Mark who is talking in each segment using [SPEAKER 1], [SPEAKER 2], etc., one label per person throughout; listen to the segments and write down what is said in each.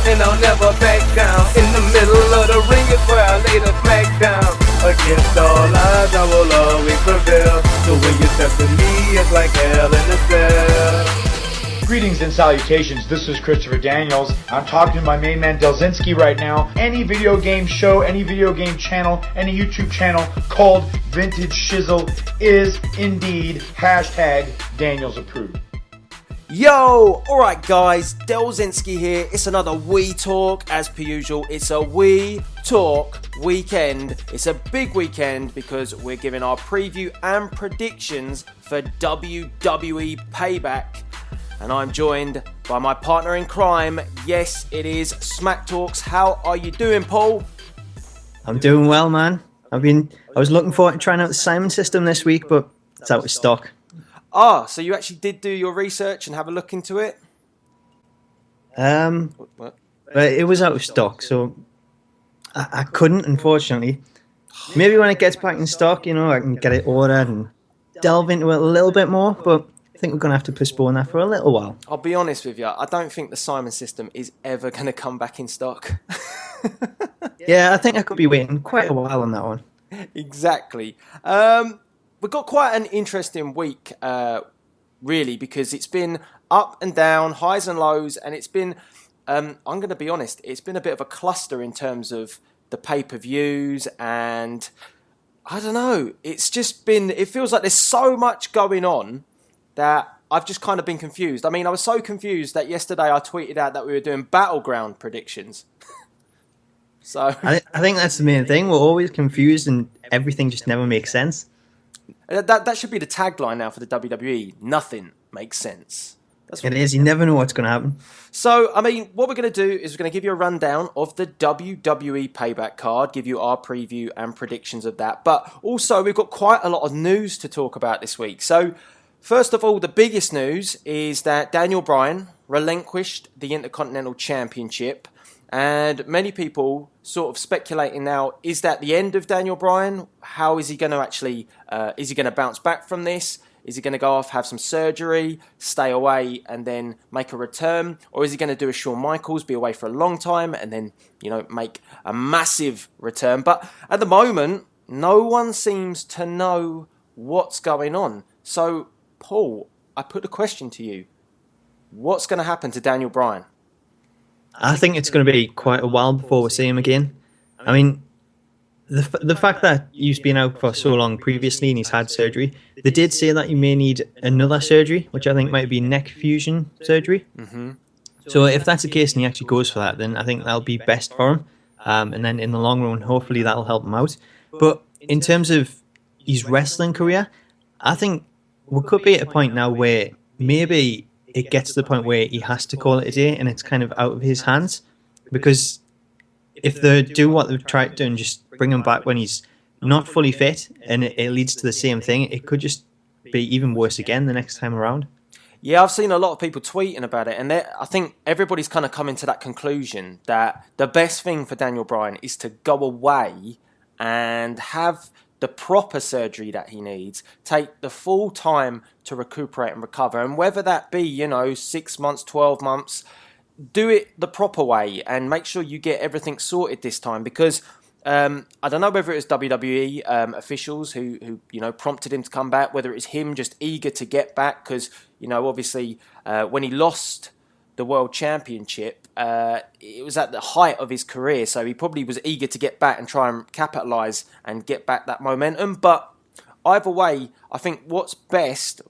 [SPEAKER 1] and I'll never back down. In the middle of the ring is where I lay the smack down. Against all odds, I will always prevail. So when you step to me, it's like hell in a cell.
[SPEAKER 2] Greetings and salutations, this is Christopher Daniels. I'm talking to my main man Delzinski right now. Any video game show, any video game channel, any YouTube channel called Vintage Shizzle is indeed hashtag Daniels approved.
[SPEAKER 3] Yo, alright guys, Delzinski here. It's another We Talk. As per usual, it's a We Talk weekend. It's a big weekend because we're giving our preview and predictions for WWE Payback. And I'm joined by my partner in crime. Yes, it is Smack Talks. How are you doing, Paul?
[SPEAKER 4] I'm doing well, man. I was looking forward to trying out the Simon system this week, but it's out of stock.
[SPEAKER 3] Ah, so you actually did do your research and have a look into it?
[SPEAKER 4] But it was out of stock, so I couldn't, unfortunately. Maybe when it gets back in stock, I can get it ordered and delve into it a little bit more, but I think we're going to have to postpone that for a little while.
[SPEAKER 3] I'll be honest with you, I don't think the Simon system is ever going to come back in stock.
[SPEAKER 4] Yeah, I think I could be waiting quite a while on that one.
[SPEAKER 3] Exactly. We've got quite an interesting week, really, because it's been up and down, highs and lows, and it's been, I'm going to be honest, it's been a bit of a cluster in terms of the pay-per-views, and I don't know, it's just been, it feels like there's so much going on that I've just kind of been confused. I mean, I was so confused that yesterday I tweeted out that we were doing Battleground predictions. So
[SPEAKER 4] I think that's the main thing. We're always confused and everything just never makes sense.
[SPEAKER 3] That should be the tagline now for the WWE. Nothing makes sense.
[SPEAKER 4] It is. You never know what's going to happen.
[SPEAKER 3] So, I mean, what we're going to do is we're going to give you a rundown of the WWE Payback card, give you our preview and predictions of that. But also, we've got quite a lot of news to talk about this week. So, first of all, the biggest news is that Daniel Bryan relinquished the Intercontinental Championship. And many people sort of speculating now, is that the end of Daniel Bryan? How is he going to actually, is he going to bounce back from this? Is he going to go off, have some surgery, stay away and then make a return? Or is he going to do a Shawn Michaels, be away for a long time and then, make a massive return? But at the moment, no one seems to know what's going on. So, Paul, I put the question to you. What's going to happen to Daniel Bryan?
[SPEAKER 4] I think it's going to be quite a while before we see him again. I mean, the fact that he's been out for so long previously and he's had surgery, they did say that he may need another surgery, which I think might be neck fusion surgery. Mm-hmm. So if that's the case and he actually goes for that, then I think that'll be best for him. And then in the long run, hopefully that'll help him out. But in terms of his wrestling career, I think we could be at a point now where maybe it gets to the point where he has to call it a day and it's kind of out of his hands. Because if they do what they've tried to do and just bring him back when he's not fully fit and it leads to the same thing, it could just be even worse again the next time around.
[SPEAKER 3] Yeah, I've seen a lot of people tweeting about it, and I think everybody's kind of coming to that conclusion that the best thing for Daniel Bryan is to go away and have the proper surgery that he needs, take the full time to recuperate and recover, and whether that be, 6 months, 12 months, do it the proper way and make sure you get everything sorted this time, because I don't know whether it was WWE officials who prompted him to come back, whether it was him just eager to get back, because, obviously when he lost the World Championship, it was at the height of his career, so he probably was eager to get back and try and capitalise and get back that momentum. But either way, I think what's best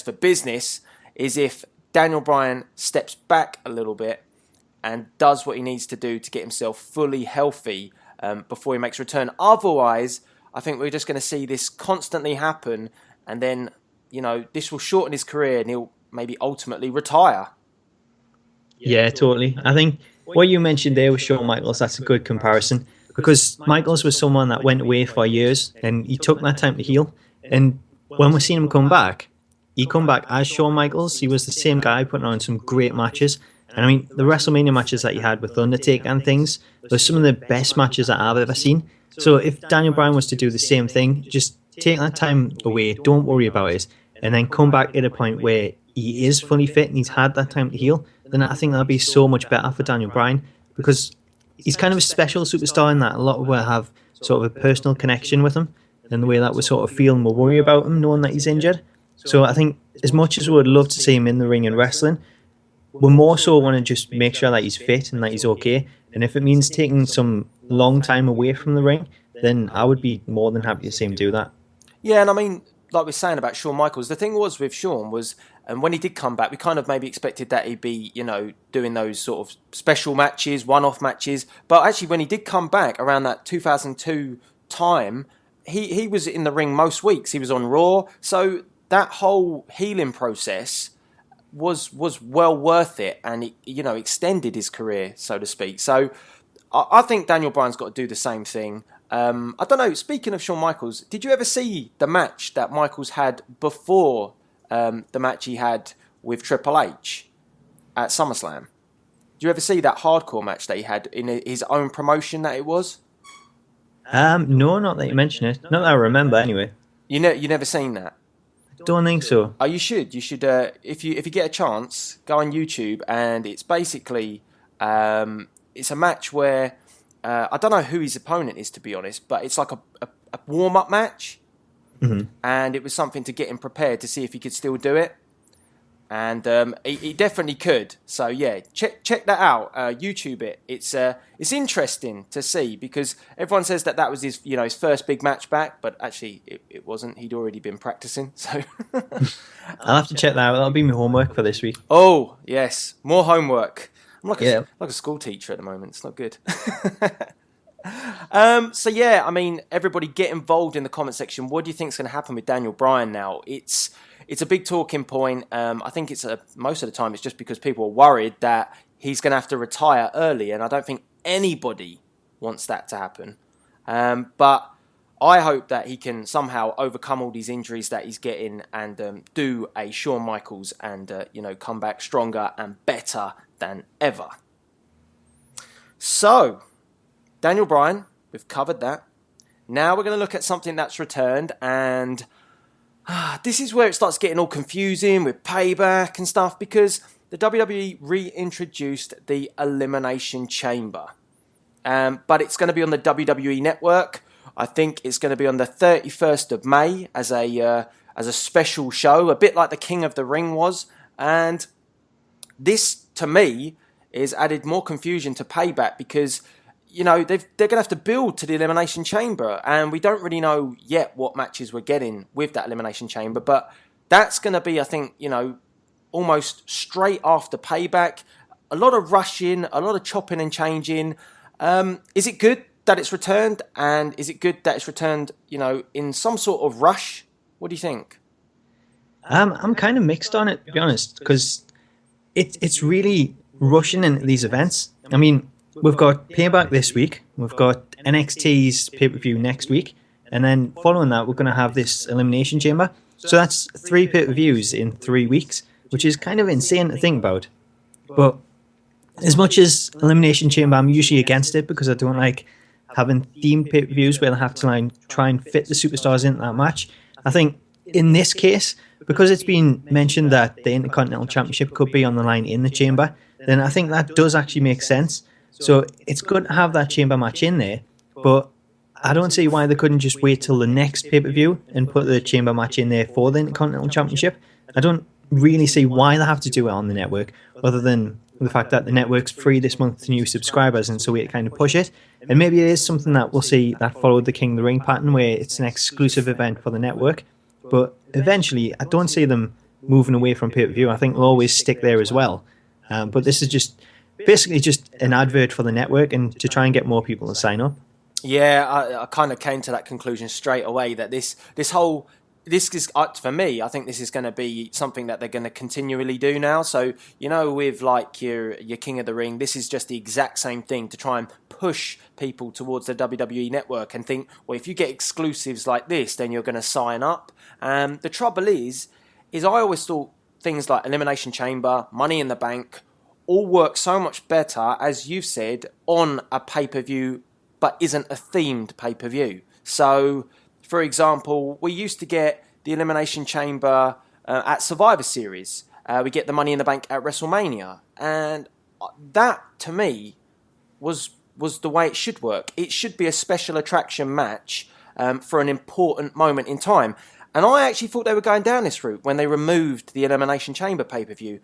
[SPEAKER 3] for business is if Daniel Bryan steps back a little bit and does what he needs to do to get himself fully healthy before he makes a return. Otherwise, I think we're just going to see this constantly happen, and then, this will shorten his career and he'll maybe ultimately retire.
[SPEAKER 4] Yeah, totally. I think what you mentioned there with Shawn Michaels, that's a good comparison, because Michaels was someone that went away for years and he took that time to heal. And when we're seeing him come back, he come back as Shawn Michaels. He was the same guy putting on some great matches. And I mean, the WrestleMania matches that he had with Undertaker and things, they're some of the best matches that I've ever seen. So if Daniel Bryan was to do the same thing, just take that time away, don't worry about it, and then come back at a point where he is fully fit and he's had that time to heal, then I think that'd be so much better for Daniel Bryan, because he's kind of a special superstar in that a lot of us have sort of a personal connection with him, and the way that we sort of feel and we worry about him knowing that he's injured. So I think as much as we would love to see him in the ring and wrestling, we more so want to just make sure that he's fit and that he's okay. And if it means taking some long time away from the ring, then I would be more than happy to see him do that.
[SPEAKER 3] Yeah, and I mean, like we were saying about Shawn Michaels, the thing was with Shawn was, and when he did come back, we kind of maybe expected that he'd be, you know, doing those sort of special matches, one-off matches. But actually, when he did come back around that 2002 time, he was in the ring most weeks. He was on Raw. So that whole healing process was well worth it, and it, you know, extended his career, so to speak. So I think Daniel Bryan's got to do the same thing. I don't know, speaking of Shawn Michaels, did you ever see the match that Michaels had before the match he had with Triple H at SummerSlam? Did you ever see that hardcore match that he had in his own promotion that it was?
[SPEAKER 4] No, not that you mention it. Not that I remember, anyway.
[SPEAKER 3] You never seen that?
[SPEAKER 4] Don't think so.
[SPEAKER 3] Oh, you should. You should. If you get a chance, go on YouTube, and it's basically it's a match where I don't know who his opponent is, to be honest, but it's like a warm up match, and it was something to get him prepared to see if he could still do it, and he definitely could. So yeah, check that out. YouTube it. It's interesting to see, because everyone says that was his his first big match back, but actually it wasn't. He'd already been practicing. So
[SPEAKER 4] I'll have to check that out. That'll be my homework for this week.
[SPEAKER 3] Oh yes, more homework. I'm like a school teacher at the moment. It's not good. So yeah, I mean, everybody get involved in the comment section. What do you think is going to happen with Daniel Bryan now? It's a big talking point. I think most of the time it's just because people are worried that he's going to have to retire early, and I don't think anybody wants that to happen. But I hope that he can somehow overcome all these injuries that he's getting and do a Shawn Michaels and come back stronger and better than ever. So, Daniel Bryan, we've covered that. Now we're going to look at something that's returned, and this is where it starts getting all confusing with Payback and stuff, because the WWE reintroduced the Elimination Chamber. But it's going to be on the WWE Network. I think it's going to be on the 31st of May as a special show, a bit like the King of the Ring was. And this, to me, is added more confusion to Payback, because they're going to have to build to the Elimination Chamber, and we don't really know yet what matches we're getting with that Elimination Chamber, but that's going to be, I think, almost straight after Payback. A lot of rushing, a lot of chopping and changing. Is it good that it's returned, and is it good that it's returned, in some sort of rush? What do you think?
[SPEAKER 4] I'm kind of mixed on it, to be honest, because it's really rushing into these events. I mean, we've got Payback this week, we've got NXT's pay-per-view next week, and then following that, we're going to have this Elimination Chamber. So that's 3 pay-per-views in 3 weeks, which is kind of insane to think about. But as much as Elimination Chamber, I'm usually against it, because I don't like having themed pay-per-views where they have to try and fit the superstars into that match. I think in this case, because it's been mentioned that the Intercontinental Championship could be on the line in the Chamber, then I think that does actually make sense. So it's good to have that Chamber match in there, but I don't see why they couldn't just wait till the next pay-per-view and put the Chamber match in there for the Intercontinental Championship. I don't really see why they have to do it on the network, other than the fact that the network's free this month to new subscribers, and so we kind of push it. And maybe it is something that we'll see that followed the King of the Ring pattern, where it's an exclusive event for the network. But eventually, I don't see them moving away from pay-per-view. I think they'll always stick there as well. But this is basically just an advert for the network, and to try and get more people to sign up.
[SPEAKER 3] Yeah, I kind of came to that conclusion straight away, that this is, for me, I think this is going to be something that they're going to continually do now. So, with like your King of the Ring, this is just the exact same thing to try and push people towards the WWE Network and think, well, if you get exclusives like this, then you're going to sign up. The trouble is I always thought things like Elimination Chamber, Money in the Bank, all work so much better, as you've said, on a pay-per-view, but isn't a themed pay-per-view. So, for example, we used to get the Elimination Chamber at Survivor Series, We get the Money in the Bank at WrestleMania. And that, to me, was the way it should work. It should be a special attraction match for an important moment in time. And I actually thought they were going down this route when they removed the Elimination Chamber pay-per-view.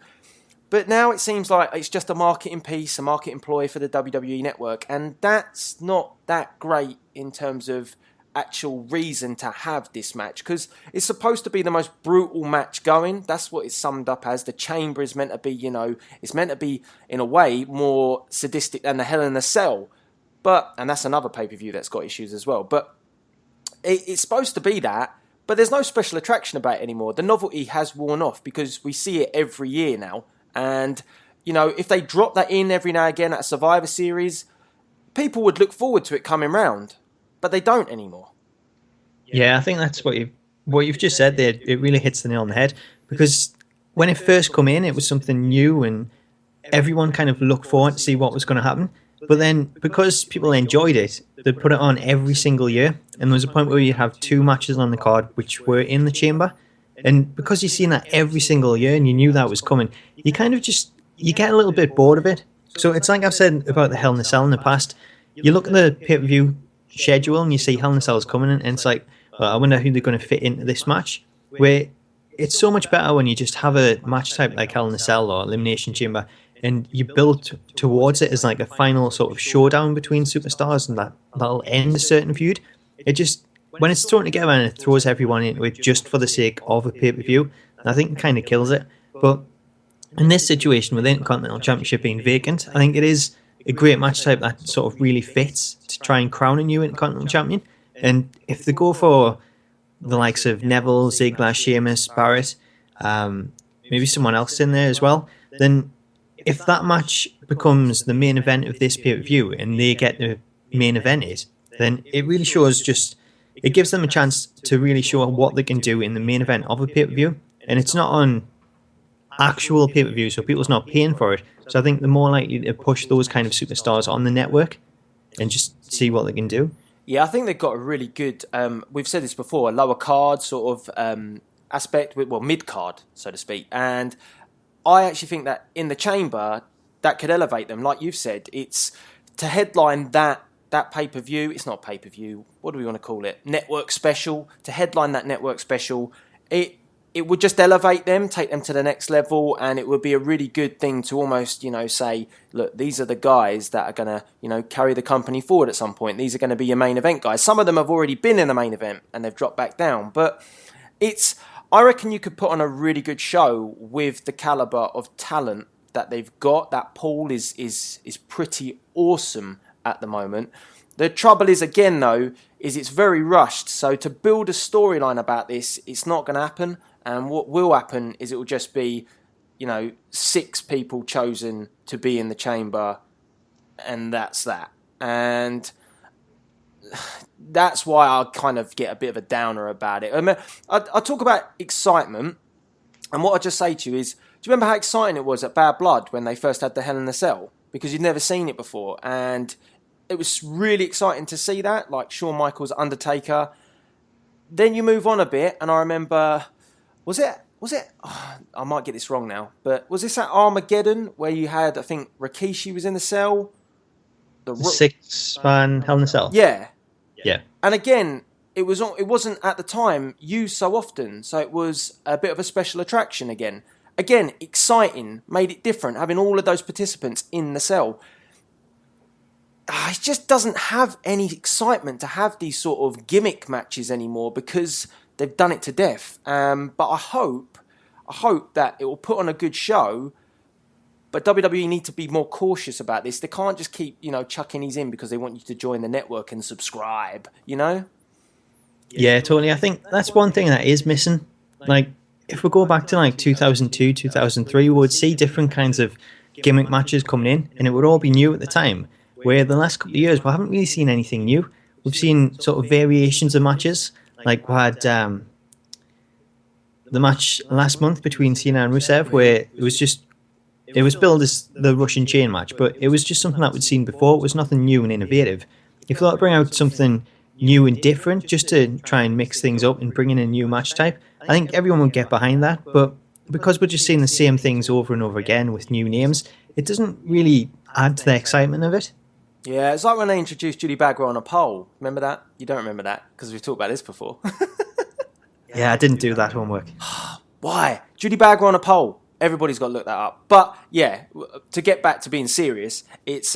[SPEAKER 3] But now it seems like it's just a marketing piece, a marketing ploy for the WWE Network. And that's not that great in terms of actual reason to have this match. Because it's supposed to be the most brutal match going. That's what it's summed up as. The Chamber is meant to be, it's meant to be, in a way, more sadistic than the Hell in a Cell. And that's another pay-per-view that's got issues as well. But it's supposed to be that. But there's no special attraction about it anymore. The novelty has worn off because we see it every year now. And, if they drop that in every now and again at a Survivor Series, people would look forward to it coming round. But they don't anymore.
[SPEAKER 4] Yeah, I think that's what you've just said there. It really hits the nail on the head. Because when it first come in, it was something new and everyone kind of looked forward to see what was going to happen. But then, because people enjoyed it, they put it on every single year. And there was a point where you have 2 matches on the card which were in the Chamber. And because you've seen that every single year and you knew that was coming, you kind of you get a little bit bored of it. So it's like I've said about the Hell in a Cell in the past. You look at the pay-per-view schedule and you see Hell in a Cell is coming in, and it's like, well, I wonder who they're going to fit into this match. Where it's so much better when you just have a match type like Hell in a Cell or Elimination Chamber, and you build towards it as like a final sort of showdown between superstars, and that'll end a certain feud. It just, when it's thrown together and it throws everyone into it just for the sake of a pay-per-view, I think it kind of kills it. But in this situation with the Intercontinental Championship being vacant, I think it is a great match type that sort of really fits to try and crown a new Intercontinental Champion. And if they go for the likes of Neville, Ziggler, Sheamus, Barrett, maybe someone else in there as well, then if that match becomes the main event of this pay-per-view and they get the main event it, then it really shows it gives them a chance to really show what they can do in the main event of a pay-per-view. And it's not on actual pay-per-view, so people's not paying for it. So I think they're more likely to push those kind of superstars on the network and just see what they can do.
[SPEAKER 3] Yeah, I think they've got a really good, we've said this before, a lower card sort of aspect, mid-card, so to speak. And I actually think that in the Chamber, that could elevate them. Like you've said, it's to headline that pay-per-view. It's not pay-per-view. What do we want to call it? Network special. To headline that network special, it would just elevate them, take them to the next level, and it would be a really good thing to almost, say, look, these are the guys that are going to, carry the company forward at some point. These are going to be your main event guys. Some of them have already been in the main event and they've dropped back down. But I reckon you could put on a really good show with the caliber of talent that they've got. That pool is pretty awesome at the moment. The trouble is, again, though, is it's very rushed. So to build a storyline about this, it's not going to happen. And what will happen is it will just be, 6 people chosen to be in the Chamber, and that's that. And that's why I kind of get a bit of a downer about it. I talk about excitement, and what I just say to you is, do you remember how exciting it was at Bad Blood when they first had the Hell in a Cell? Because you'd never seen it before, and it was really exciting to see that, like Shawn Michaels, Undertaker. Then you move on a bit, and I remember, was it? I might get this wrong now, but was this at Armageddon where you had, I think, Rikishi was in the cell?
[SPEAKER 4] The 6-man Hell in a Cell?
[SPEAKER 3] Yeah.
[SPEAKER 4] Yeah.
[SPEAKER 3] And again, it wasn't at the time used so often, so it was a bit of a special attraction again. Again, exciting, made it different, having all of those participants in the cell. It just doesn't have any excitement to have these sort of gimmick matches anymore because they've done it to death. But I hope that it will put on a good show. But WWE need to be more cautious about this. They can't just keep, chucking these in because they want you to join the network and subscribe, Yeah,
[SPEAKER 4] totally. I think that's one thing that is missing. Like, if we go back to 2002, 2003, we would see different kinds of gimmick matches coming in, and it would all be new at the time. Where the last couple of years, we haven't really seen anything new. We've seen sort of variations of matches. Like we had the match last month between Cena and Rusev, where it was billed as the Russian chain match, but it was just something that we'd seen before. It was nothing new and innovative. If you thought to bring out something new and different, just to try and mix things up and bring in a new match type, I think everyone would get behind that. But because we're just seeing the same things over and over again with new names, it doesn't really add to the excitement of it.
[SPEAKER 3] Yeah, it's like when they introduced Judy Bagwell on a pole. Remember that? You don't remember that because we've talked about this before.
[SPEAKER 4] Yeah, I didn't do that homework.
[SPEAKER 3] Why? Judy Bagwell on a pole. Everybody's got to look that up. But yeah, to get back to being serious, it's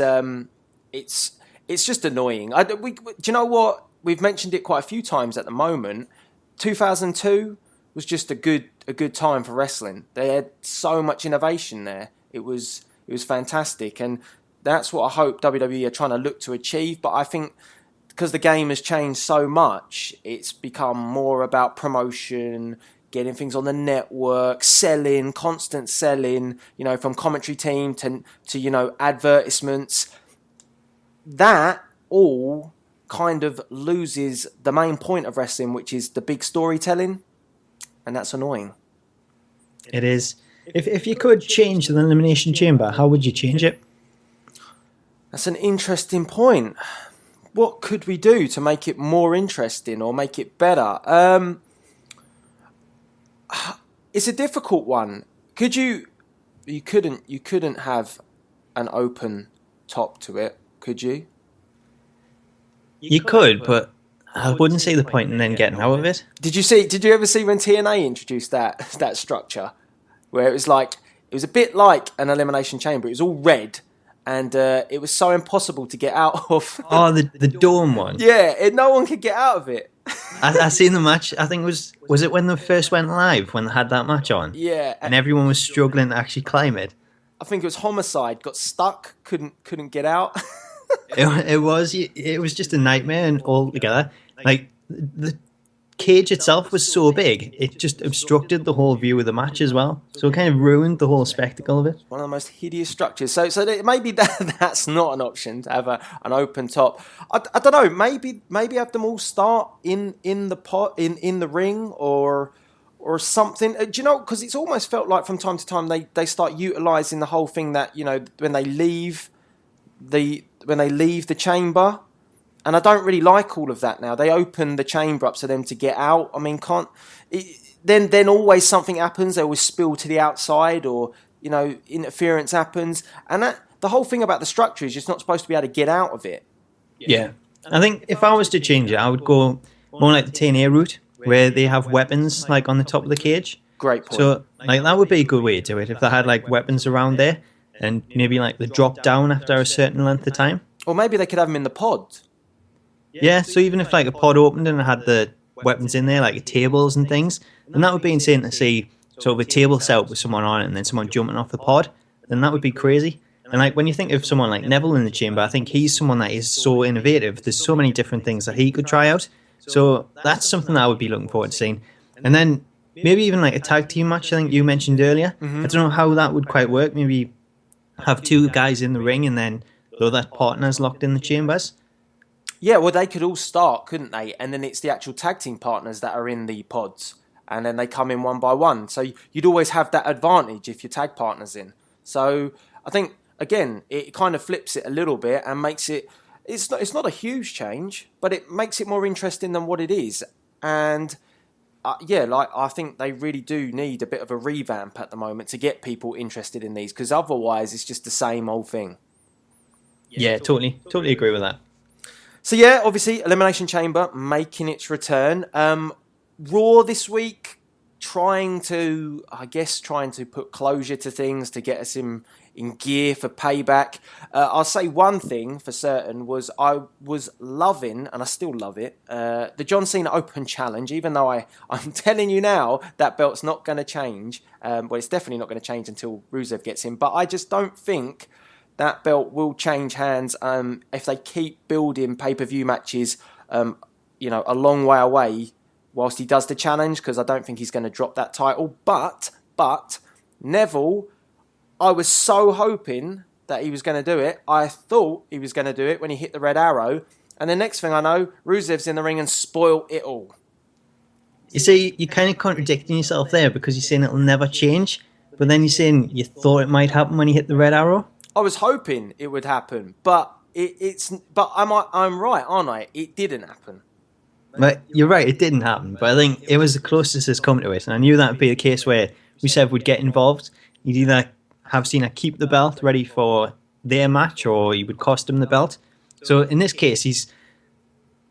[SPEAKER 3] just annoying. Do you know what? We've mentioned it quite a few times at the moment. 2002 was just a good time for wrestling. They had so much innovation there. It was fantastic, and that's what I hope WWE are trying to look to achieve. But I think because the game has changed so much, it's become more about promotion, getting things on the network, selling, constant selling, from commentary team to advertisements. That all kind of loses the main point of wrestling, which is the big storytelling, and that's annoying.
[SPEAKER 4] It is. If you could change the Elimination Chamber, how would you change it?
[SPEAKER 3] That's an interesting point. What could we do to make it more interesting or make it better? It's a difficult one. You couldn't have an open top to it, could you?
[SPEAKER 4] You could, but I wouldn't see the point in then getting out of it.
[SPEAKER 3] Did you ever see when TNA introduced that structure, where it was a bit like an Elimination Chamber? It was all red, and it was so impossible to get out of.
[SPEAKER 4] Oh, the dome one.
[SPEAKER 3] Yeah, no one could get out of it.
[SPEAKER 4] I seen the match. I think was it when they first went live when they had that match on?
[SPEAKER 3] Yeah,
[SPEAKER 4] and everyone was struggling to actually climb it.
[SPEAKER 3] I think it was Homicide got stuck, couldn't get out.
[SPEAKER 4] It was just a nightmare, and altogether, like the cage itself was so big, it just obstructed the whole view of the match as well. So it kind of ruined the whole spectacle of it.
[SPEAKER 3] One of the most hideous structures. So maybe that's not an option to have an open top. I don't know. Maybe have them all start in the pot in the ring or something. Do you know? Because it's almost felt like from time to time they start utilising the whole thing that when they leave the chamber. And I don't really like all of that now. They open the chamber up for them to get out. I mean, then always something happens. They always spill to the outside, or interference happens. And the whole thing about the structure is you're not supposed to be able to get out of it.
[SPEAKER 4] Yeah, I think if I was to change it, I would go more like the TNA route, where they have weapons like on the top of the cage.
[SPEAKER 3] Great point.
[SPEAKER 4] So that would be a good way to do it if they had like weapons around there, and maybe like the drop down after a certain length of time.
[SPEAKER 3] Or maybe they could have them in the pod.
[SPEAKER 4] Yeah, so even if like a pod opened and it had the weapons in there, like tables and things, then that would be insane to see sort of a table set up with someone on it and then someone jumping off the pod. Then that would be crazy. And like when you think of someone like Neville in the chamber, I think he's someone that is so innovative. There's so many different things that he could try out. So that's something that I would be looking forward to seeing. And then maybe even like a tag team match, I think you mentioned earlier. Mm-hmm. I don't know how that would quite work. Maybe have two guys in the ring and then the other partners locked in the chambers.
[SPEAKER 3] Yeah, well, they could all start, couldn't they? And then it's the actual tag team partners that are in the pods. And then they come in one by one. So you'd always have that advantage if your tag partner's in. So I think, again, it kind of flips it a little bit and makes it... It's not a huge change, but it makes it more interesting than what it is. And, I think they really do need a bit of a revamp at the moment to get people interested in these. Because otherwise, it's just the same old thing.
[SPEAKER 4] Yeah, totally agree with that.
[SPEAKER 3] So yeah, obviously, Elimination Chamber making its return. Raw this week, trying to put closure to things to get us in gear for Payback. I'll say one thing for certain was I was loving, and I still love it, the John Cena Open Challenge, even though I'm telling you now that belt's not going to change. Well, it's definitely not going to change until Rusev gets in, but I just don't think that belt will change hands if they keep building pay-per-view matches, a long way away whilst he does the challenge, because I don't think he's going to drop that title. But Neville, I was so hoping that he was going to do it. I thought he was going to do it when he hit the red arrow. And the next thing I know, Rusev's in the ring and spoil it all.
[SPEAKER 4] You see, you're kind of contradicting yourself there, because you're saying it'll never change. But then you're saying you thought it might happen when he hit the red arrow.
[SPEAKER 3] I was hoping it would happen, but I'm right, aren't I? It didn't happen.
[SPEAKER 4] But you're right, it didn't happen. But I think it was the closest it's come to it, and I knew that would be the case where Rusev would get involved. He'd either have Cena keep the belt ready for their match, or he would cost him the belt. So in this case, he's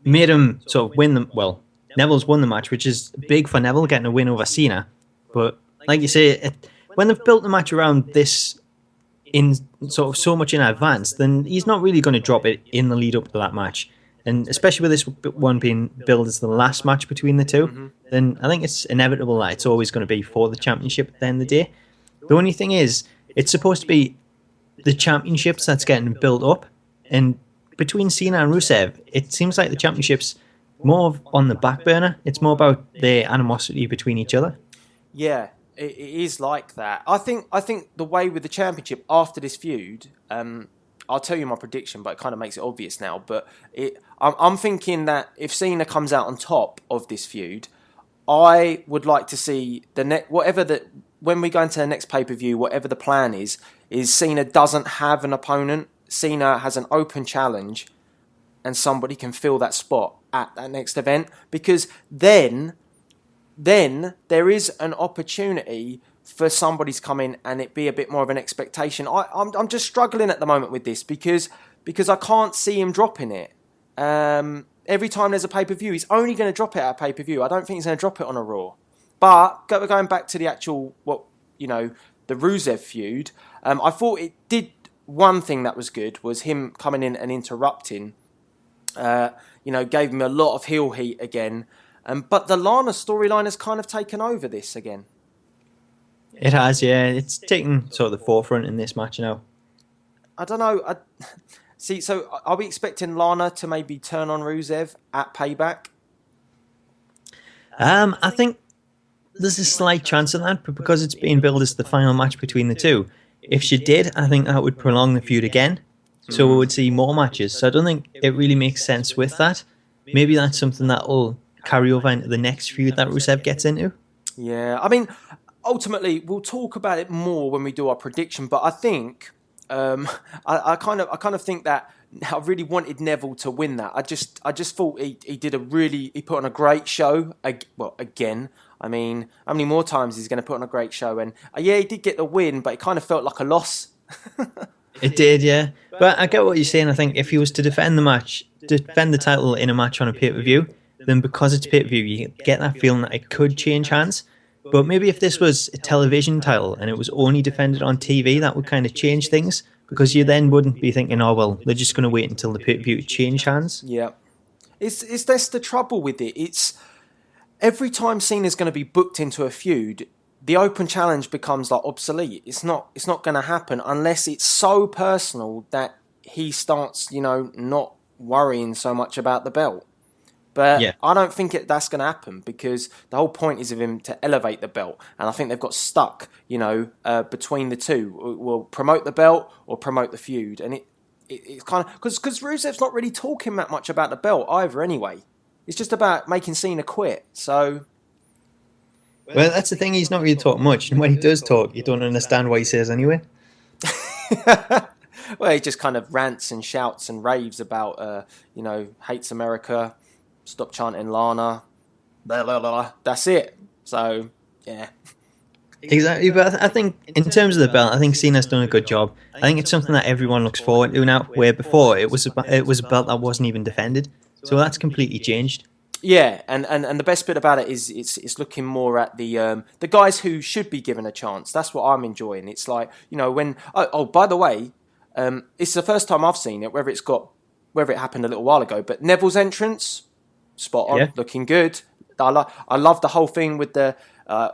[SPEAKER 4] made him sort of win them. Well, Neville's won the match, which is big for Neville, getting a win over Cena. But like you say, when they've built the match around this in sort of so much in advance, then he's not really going to drop it in the lead up to that match. And especially with this one being billed as the last match between the two, then I think it's inevitable that it's always going to be for the championship at the end of the day. The only thing is, it's supposed to be the championships that's getting built up, and between Cena and Rusev, it seems like the championship's more on the back burner. It's more about the animosity between each other.
[SPEAKER 3] Yeah, it is like that. I think the way with the championship after this feud, I'll tell you my prediction, but it kind of makes it obvious now. But I'm thinking that if Cena comes out on top of this feud, I would like to see when we go into the next pay-per-view, whatever the plan is Cena doesn't have an opponent. Cena has an open challenge, and somebody can fill that spot at that next event, because then there is an opportunity for somebody's come in and it be a bit more of an expectation. I'm just struggling at the moment with this because I can't see him dropping it. Every time there's a pay-per-view, he's only going to drop it at a pay-per-view. I don't think he's going to drop it on a Raw. But going back to the actual, the Rusev feud, I thought it did one thing that was good, was him coming in and interrupting. Gave him a lot of heel heat again. But the Lana storyline has kind of taken over this again.
[SPEAKER 4] It has, yeah. It's taken sort of the forefront in this match now.
[SPEAKER 3] I don't know. See, so are we expecting Lana to maybe turn on Rusev at Payback?
[SPEAKER 4] I think there's a slight chance of that, but because it's being billed as the final match between the two, if she did, I think that would prolong the feud again. So we would see more matches. So I don't think it really makes sense with that. Maybe that's something that will carry over into the next feud that Rusev gets into.
[SPEAKER 3] Yeah, I mean, ultimately, we'll talk about it more when we do our prediction. But I think, I kind of think that I really wanted Neville to win that. I just thought he put on a great show. Well, again, I mean, how many more times he's going to put on a great show? And yeah, he did get the win, but it kind of felt like a loss.
[SPEAKER 4] It did, yeah. But I get what you're saying. I think if he was to defend the title in a match on a pay-per-view, then because it's pay-per-view, you get that feeling that it could change hands. But maybe if this was a television title and it was only defended on TV, that would kind of change things, because you then wouldn't be thinking, oh, well, they're just going to wait until the pay-per-view to change hands.
[SPEAKER 3] Yeah. That's the trouble with it. It's every time Cena's going to be booked into a feud, the open challenge becomes like obsolete. It's not going to happen unless it's so personal that he starts, not worrying so much about the belt. But yeah. I don't think that's going to happen, because the whole point is of him to elevate the belt. And I think they've got stuck, between the two. We'll promote the belt or promote the feud. And it's kind of... Because Rusev's not really talking that much about the belt either anyway. It's just about making Cena quit. So...
[SPEAKER 4] Well, that's the thing. He's not really talking much. And when he does talk, you don't understand what he says anyway.
[SPEAKER 3] Well, he just kind of rants and shouts and raves about, hates America... Stop chanting Lana, blah, blah, blah. That's it. So, yeah.
[SPEAKER 4] Exactly, but I think in terms of the belt, I think Cena's done a good job. I think it's something that everyone looks forward to now, where before it was a belt that wasn't even defended. So that's completely changed.
[SPEAKER 3] Yeah, and the best bit about it is it's looking more at the guys who should be given a chance. That's what I'm enjoying. It's like, when... Oh, by the way, it's the first time I've seen it, whether it happened a little while ago, but Neville's entrance... Spot on, yeah. Looking good. I love the whole thing with the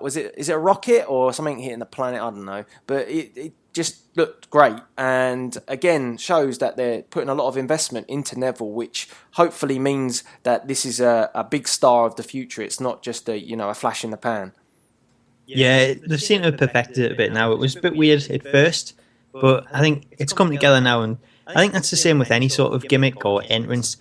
[SPEAKER 3] is it a rocket or something hitting the planet? I don't know, but it just looked great, and again shows that they're putting a lot of investment into Neville, which hopefully means that this is a big star of the future. It's not just a flash in the pan.
[SPEAKER 4] Yeah, they've seemed to have perfected it a bit now. It was a bit weird at first, but I think it's come together now, and I think that's the same with any sort of gimmick or entrance.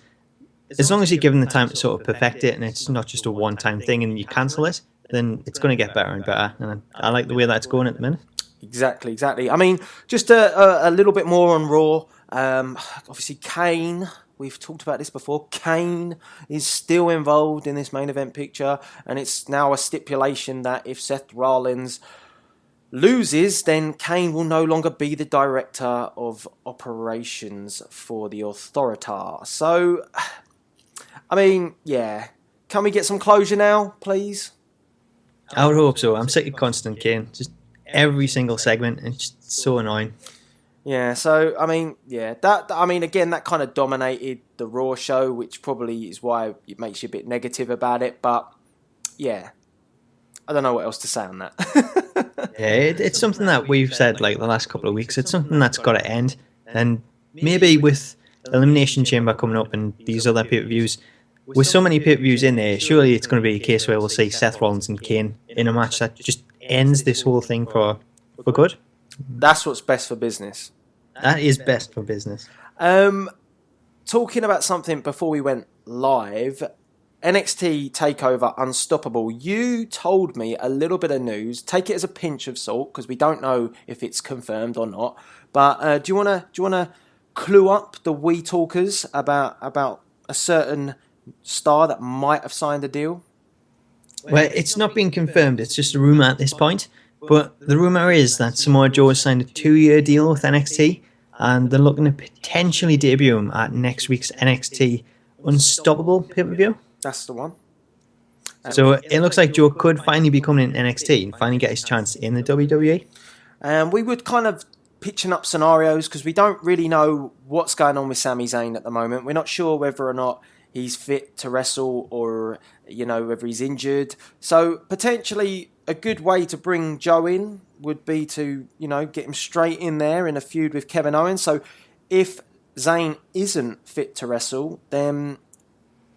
[SPEAKER 4] As long as you're given the time to sort of perfect it and it's not just a one-time thing and you cancel it, then it's going to get better and better. And I like the way that's going at the minute.
[SPEAKER 3] Exactly. I mean, just a little bit more on Raw. Obviously, Kane, we've talked about this before. Kane is still involved in this main event picture, and it's now a stipulation that if Seth Rollins loses, then Kane will no longer be the director of operations for the Authoritar. So, I mean, yeah. Can we get some closure now, please?
[SPEAKER 4] I would hope so. I'm sick of constant Kane. Just every single segment, and it's just so annoying.
[SPEAKER 3] Yeah, so, I mean, yeah. Again, that kind of dominated the Raw show, which probably is why it makes you a bit negative about it. But, yeah. I don't know what else to say on that.
[SPEAKER 4] Yeah, it's something that we've said like the last couple of weeks. It's something that's got to end. And maybe with Elimination Chamber coming up and these other pay-per-views, with so many pay-per-views in there, surely it's going to be a case where we'll see Seth Rollins and Kane in a match that just ends this whole thing for good.
[SPEAKER 3] That's what's best for business.
[SPEAKER 4] That is best for business.
[SPEAKER 3] Talking about something before we went live, NXT TakeOver Unstoppable. You told me a little bit of news. Take it as a pinch of salt because we don't know if it's confirmed or not. But do you wanna clue up the We Talkers about a certain star that might have signed a deal?
[SPEAKER 4] Well, it's not been confirmed. It's just a rumor at this point. But the rumor is that Samoa Joe has signed a 2-year deal with NXT, and they're looking to potentially debut him at next week's NXT Unstoppable pay-per-view.
[SPEAKER 3] That's the one.
[SPEAKER 4] So it looks like Joe could finally be coming in NXT and finally get his chance in the WWE.
[SPEAKER 3] We would kind of pitching up scenarios because we don't really know what's going on with Sami Zayn at the moment. We're not sure whether or not he's fit to wrestle or, whether he's injured. So potentially a good way to bring Joe in would be to, get him straight in there in a feud with Kevin Owens. So if Zayn isn't fit to wrestle, then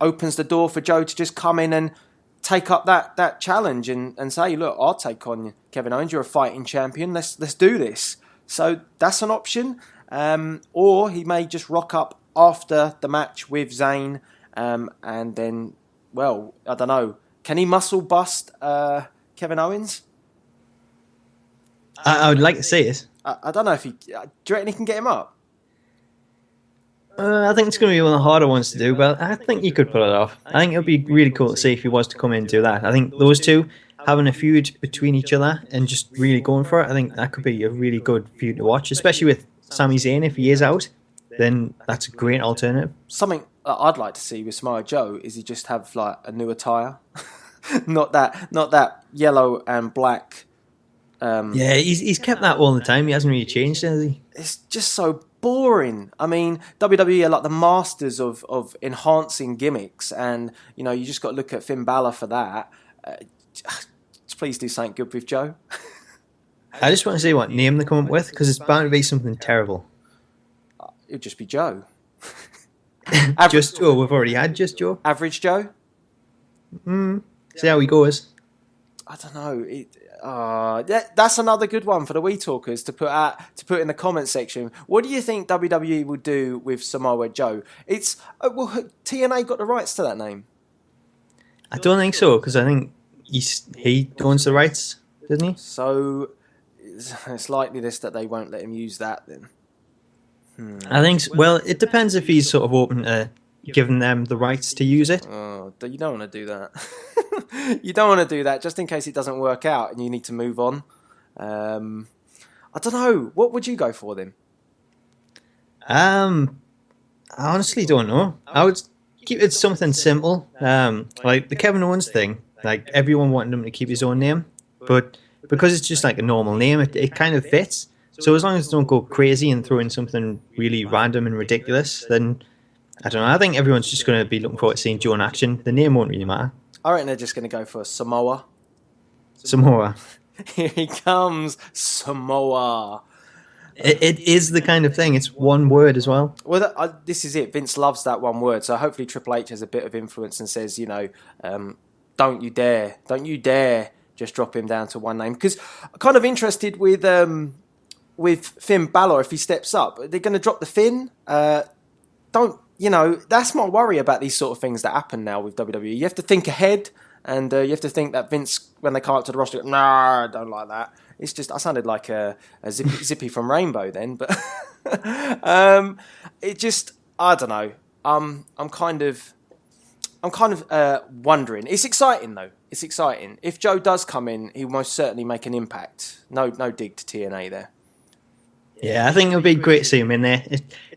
[SPEAKER 3] opens the door for Joe to just come in and take up that challenge and say, look, I'll take on Kevin Owens. You're a fighting champion. Let's do this. So that's an option. Or he may just rock up after the match with Zayn and then, well, I don't know. Can he muscle bust Kevin Owens?
[SPEAKER 4] I would like to see it.
[SPEAKER 3] I don't know if he... Do you reckon he can get him up?
[SPEAKER 4] I think it's going to be one of the harder ones to do, but I think you could pull it off. I think it would be really cool to see if he was to come in and do that. I think those two having a feud between each other and just really going for it, I think that could be a really good feud to watch, especially with Sami Zayn. If he is out, then that's a great alternative.
[SPEAKER 3] Something I'd like to see with Samoa Joe is he just have like a new attire, not that yellow and black.
[SPEAKER 4] Yeah, he's kept that all the time. He hasn't really changed, has he?
[SPEAKER 3] It's just so boring. I mean, WWE are like the masters of enhancing gimmicks, and you just got to look at Finn Balor for that. Please do something good with Joe.
[SPEAKER 4] I just want to see what name they come up with because it's bound to be something terrible.
[SPEAKER 3] It would just be Joe.
[SPEAKER 4] Just Joe. We've already had Just Joe.
[SPEAKER 3] Average Joe.
[SPEAKER 4] See how he goes.
[SPEAKER 3] I don't know. That's another good one for the We Talkers to put in the comment section. What do you think WWE will do with Samoa Joe? It's TNA got the rights to that name.
[SPEAKER 4] I don't think so because I think he owns the rights, doesn't he?
[SPEAKER 3] So it's likely that they won't let him use that then.
[SPEAKER 4] I think. Well, it depends if he's sort of open to giving them the rights to use it.
[SPEAKER 3] Oh, you don't want to do that. You don't want to do that just in case it doesn't work out and you need to move on. I don't know. What would you go for then?
[SPEAKER 4] I honestly don't know. I would keep it something simple, like the Kevin Owens thing. Like everyone wanted him to keep his own name, but because it's just like a normal name, it kind of fits. So as long as they don't go crazy and throw in something really random and ridiculous, then I don't know. I think everyone's just going to be looking forward to seeing Joe in action. The name won't really matter.
[SPEAKER 3] I reckon they're just going to go for Samoa.
[SPEAKER 4] Samoa.
[SPEAKER 3] Here he comes, Samoa.
[SPEAKER 4] It is the kind of thing. It's one word as well.
[SPEAKER 3] Well, this is it. Vince loves that one word. So hopefully Triple H has a bit of influence and says, don't you dare just drop him down to one name. Because I'm kind of interested with Finn Balor if he steps up. They're going to drop the Finn. That's my worry about these sort of things that happen now with WWE. You have to think ahead, and you have to think that Vince, when they come up to the roster, I don't like that. It's just, I sounded like a Zippy from Rainbow then, but it just, I don't know. I'm kind of wondering. It's exciting though. It's exciting. If Joe does come in, he'll most certainly make an impact. No dig to TNA there.
[SPEAKER 4] Yeah, I think it would be great to see him in there.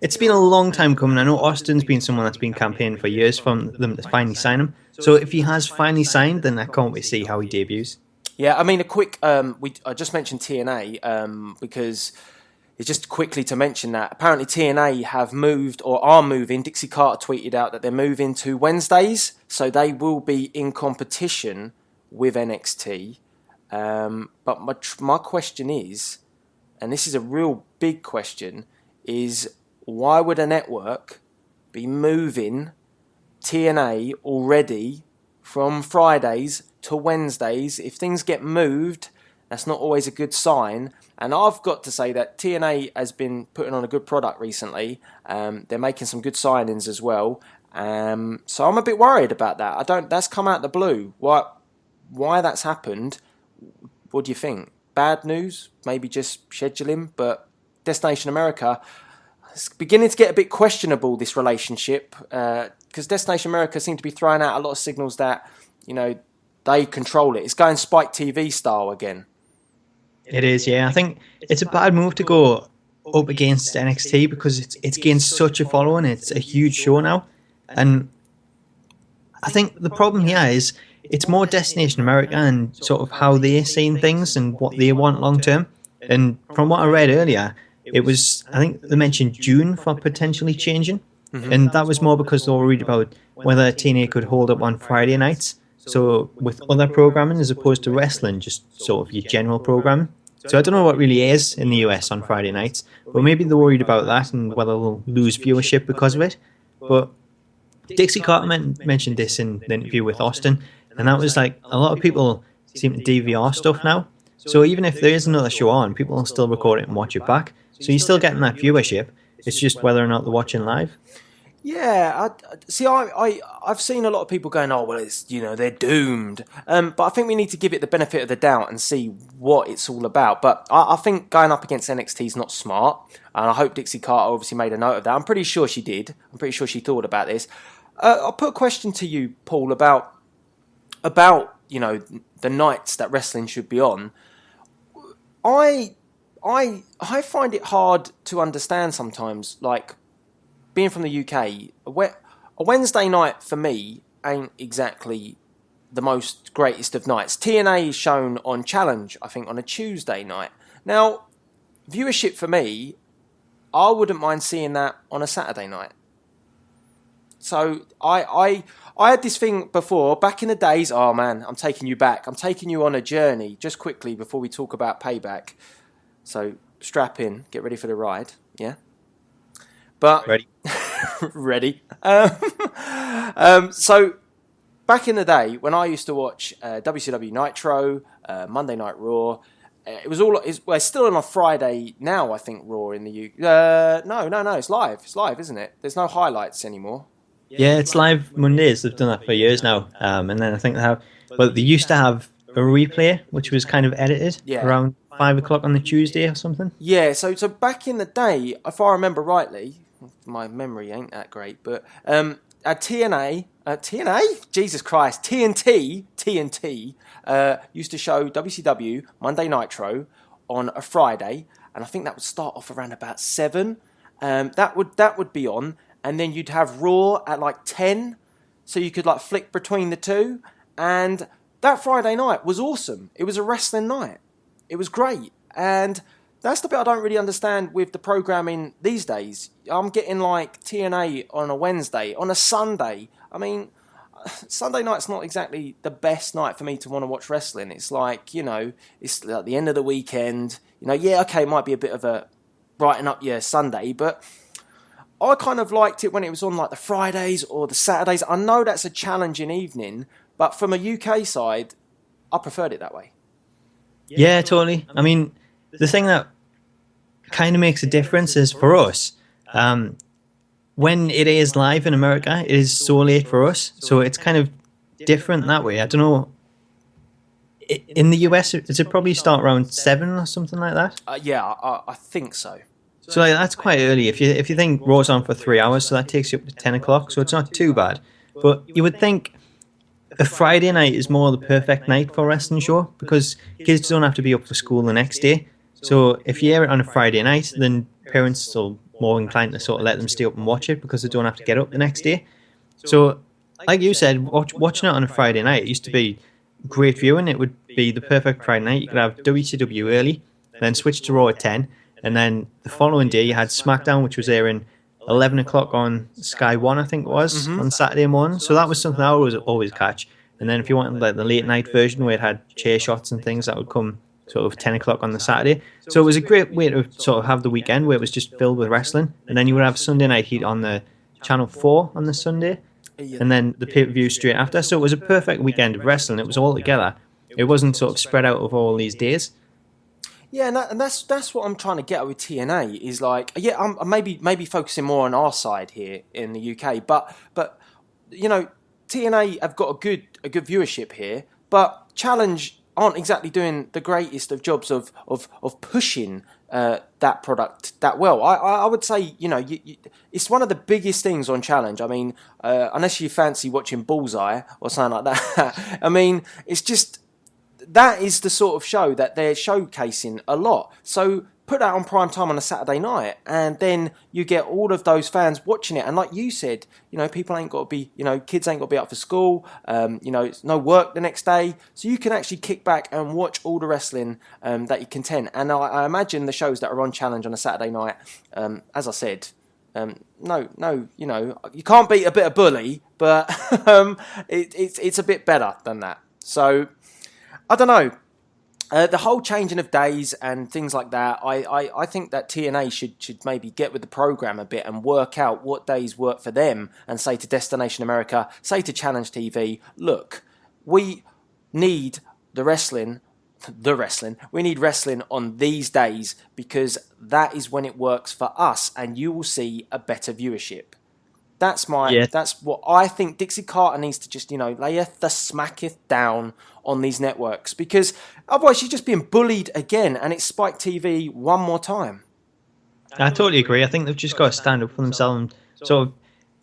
[SPEAKER 4] It's been a long time coming. I know Austin's been someone that's been campaigning for years for them to finally sign him. So if he has finally signed, then I can't wait to see how he debuts.
[SPEAKER 3] Yeah, I mean, a quick... I just mentioned TNA because... It's just quickly to mention that apparently TNA have moved or are moving. Dixie Carter tweeted out that they're moving to Wednesdays, so they will be in competition with NXT. But my question is, and this is a real big question, is why would a network be moving TNA already from Fridays to Wednesdays? If things get moved, that's not always a good sign. And I've got to say that TNA has been putting on a good product recently. They're making some good signings as well. So I'm a bit worried about that. That's come out of the blue. Why that's happened? What do you think? Bad news? Maybe just scheduling? But Destination America, it's beginning to get a bit questionable, this relationship, because Destination America seem to be throwing out a lot of signals that, they control it. It's going Spike TV style again.
[SPEAKER 4] It is, yeah. I think it's a bad move to go up against NXT because it's gained such a following. It's a huge show now. And I think the problem here is it's more Destination America and sort of how they're seeing things and what they want long term. And from what I read earlier, it was, I think they mentioned June for potentially changing. Mm-hmm. And that was more because they were worried about whether TNA could hold up on Friday nights. So with other programming as opposed to wrestling, just sort of your general programming. So I don't know what really is in the US on Friday nights, but maybe they're worried about that and whether they'll lose viewership because of it. But Dixie Carter mentioned this in the interview with Austin, and that was like a lot of people seem to DVR stuff now. So even if there is another show on, people will still record it and watch it back. So you're still getting that viewership. It's just whether or not they're watching live.
[SPEAKER 3] Yeah, I've seen a lot of people going, oh, well, it's, they're doomed. But I think we need to give it the benefit of the doubt and see what it's all about. But I think going up against NXT is not smart. And I hope Dixie Carter obviously made a note of that. I'm pretty sure she did. I'm pretty sure she thought about this. I'll put a question to you, Paul, about the nights that wrestling should be on. I find it hard to understand sometimes, like, being from the UK, a Wednesday night for me ain't exactly the most greatest of nights. TNA is shown on Challenge, I think, on a Tuesday night. Now, viewership for me, I wouldn't mind seeing that on a Saturday night. So I had this thing before, back in the days. Oh man, I'm taking you back. I'm taking you on a journey, just quickly before we talk about Payback. So strap in, get ready for the ride, yeah? But
[SPEAKER 4] ready.
[SPEAKER 3] Ready. So back in the day when I used to watch WCW Nitro, Monday Night Raw, it's still on a Friday now. I think Raw in the UK. No, it's live. It's live, isn't it? There's no highlights anymore.
[SPEAKER 4] Yeah, it's live Mondays. They've done that for years now. And then I think they used to have a replay which was kind of edited around 5 o'clock on the Tuesday or something.
[SPEAKER 3] Yeah. So back in the day, if I remember rightly. My memory ain't that great, but at TNA, Jesus Christ, TNT used to show WCW Monday Nitro on a Friday, and I think that would start off around about 7. That would be on, and then you'd have Raw at like 10, so you could like flick between the two, and that Friday night was awesome. It was a wrestling night. It was great, and that's the bit I don't really understand with the programming these days. I'm getting like TNA on a Wednesday, on a Sunday. I mean, Sunday night's not exactly the best night for me to want to watch wrestling. It's like, it's like the end of the weekend. It might be a bit of a brighten up your Sunday, but I kind of liked it when it was on like the Fridays or the Saturdays. I know that's a challenging evening, but from a UK side, I preferred it that way.
[SPEAKER 4] Yeah, totally. I mean, the thing that kind of makes a difference is for us, when it is live in America, it is so late for us, so it's kind of different that way. I don't know, in the US, does it probably start around 7 or something like that?
[SPEAKER 3] I think so.
[SPEAKER 4] So that's quite early. If you think Raw's on for 3 hours, so that takes you up to 10 o'clock, so it's not too bad. But you would think a Friday night is more the perfect night for a wrestling show because kids don't have to be up for school the next day. So if you air it on a Friday night, then parents are more inclined to sort of let them stay up and watch it because they don't have to get up the next day. So, like you said, watching it on a Friday night, it used to be great viewing. It would be the perfect Friday night. You could have WCW early, then switch to Raw at 10, and then the following day you had SmackDown, which was airing 11 o'clock on Sky One, I think it was, on Saturday morning. So that was something I would always catch. And then if you wanted like the late night version where it had chair shots and things, that would come sort of 10 o'clock on the Saturday. So it was a great way to sort of have the weekend where it was just filled with wrestling. And then you would have Sunday Night Heat on the Channel 4 on the Sunday, and then the pay-per-view straight after. So it was a perfect weekend of wrestling. It was all together. It wasn't sort of spread out over all these days.
[SPEAKER 3] Yeah, and that's what I'm trying to get at with TNA is like, yeah, I'm maybe focusing more on our side here in the UK, but you know, TNA have got a good viewership here, but Challenge aren't exactly doing the greatest of jobs of pushing that product that well. I would say, you know, it's one of the biggest things on Challenge. I mean, unless you fancy watching Bullseye or something like that, I mean, it's just, that is the sort of show that they're showcasing a lot. So put that on prime time on a Saturday night, and then you get all of those fans watching it. And like you said, you know, people ain't got to be, you know, kids ain't got to be up for school. You know, it's no work the next day, so you can actually kick back and watch all the wrestling that you can. And I imagine the shows that are on Challenge on a Saturday night, as I said, no, you know, you can't beat a bit of bully, but it's a bit better than that. So I don't know. The whole changing of days and things like that, I think that TNA should maybe get with the program a bit and work out what days work for them and say to Destination America, say to Challenge TV, look, we need wrestling, we need wrestling on these days because that is when it works for us and you will see a better viewership. That's what I think. Dixie Carter needs to just, you know, layeth the smacketh down on these networks because otherwise she's just being bullied again and it's Spike TV one more time.
[SPEAKER 4] I totally agree. I think they've just got to stand up for themselves and sort of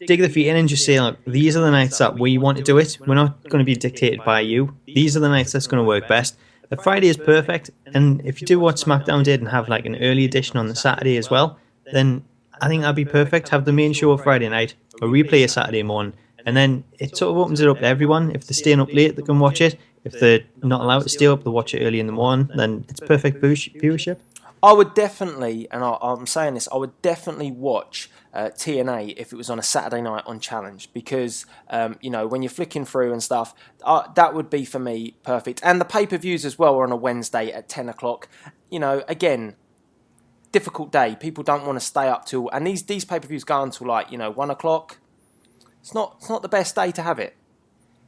[SPEAKER 4] dig their feet in and just say, look, these are the nights that we want to do it. We're not going to be dictated by you. These are the nights that's going to work best. The Friday is perfect, and if you do what SmackDown did and have like an early edition on the Saturday as well, then I think that'd be perfect. Have the main show Friday night, a replay a Saturday morning, and then it sort of opens it up to everyone. If they're staying up late, they can watch it. If they're not allowed to stay up, they'll watch it early in the morning. Then it's perfect viewership.
[SPEAKER 3] I would definitely, and I'm saying this, I would definitely watch TNA if it was on a Saturday night on Challenge because, you know, when you're flicking through and stuff, that would be for me perfect. And the pay-per-views as well are on a Wednesday at 10 o'clock. You know, again, difficult day. People don't want to stay up till, and these pay-per-views go until like, you know, 1 o'clock. It's not the best day to have it.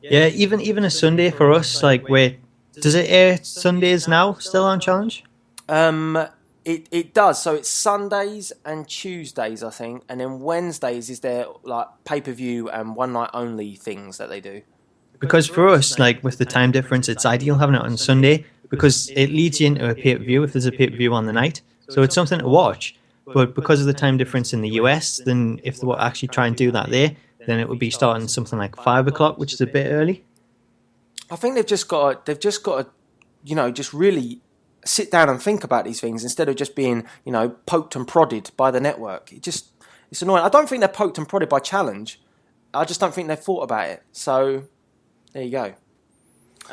[SPEAKER 4] Yeah, even a Sunday for us, like, wait, does it air Sundays now still on Challenge?
[SPEAKER 3] It does. So it's Sundays and Tuesdays, I think, and then Wednesdays is their like pay-per-view and one night only things that they do.
[SPEAKER 4] Because for us, like with the time difference, it's ideal having it on Sunday because it leads you into a pay-per-view if there's a pay-per-view on the night. So it's something to watch. But because of the time difference in the US, then if they were actually try and do that there, then it would be starting something like 5 o'clock, which is a bit early.
[SPEAKER 3] I think they've just got to, you know, just really sit down and think about these things instead of just being, you know, poked and prodded by the network. It's annoying. I don't think they're poked and prodded by Challenge. I just don't think they've thought about it. So there you go.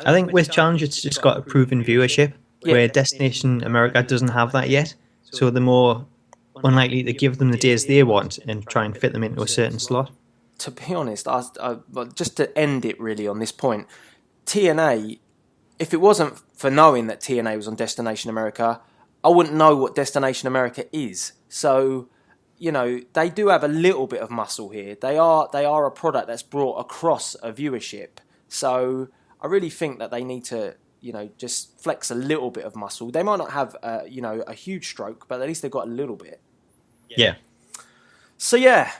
[SPEAKER 4] I think with Challenge, it's just got a proven viewership, where Destination America doesn't have that yet. So they're more unlikely to give them the days they want and try and fit them into a certain slot.
[SPEAKER 3] To be honest, just to end it really on this point, TNA, if it wasn't for knowing that TNA was on Destination America, I wouldn't know what Destination America is. So, you know, they do have a little bit of muscle here. They are a product that's brought across a viewership. So I really think that they need to, you know, just flex a little bit of muscle. They might not have, you know, a huge stroke, but at least they've got a little bit.
[SPEAKER 4] Yeah.
[SPEAKER 3] So yeah,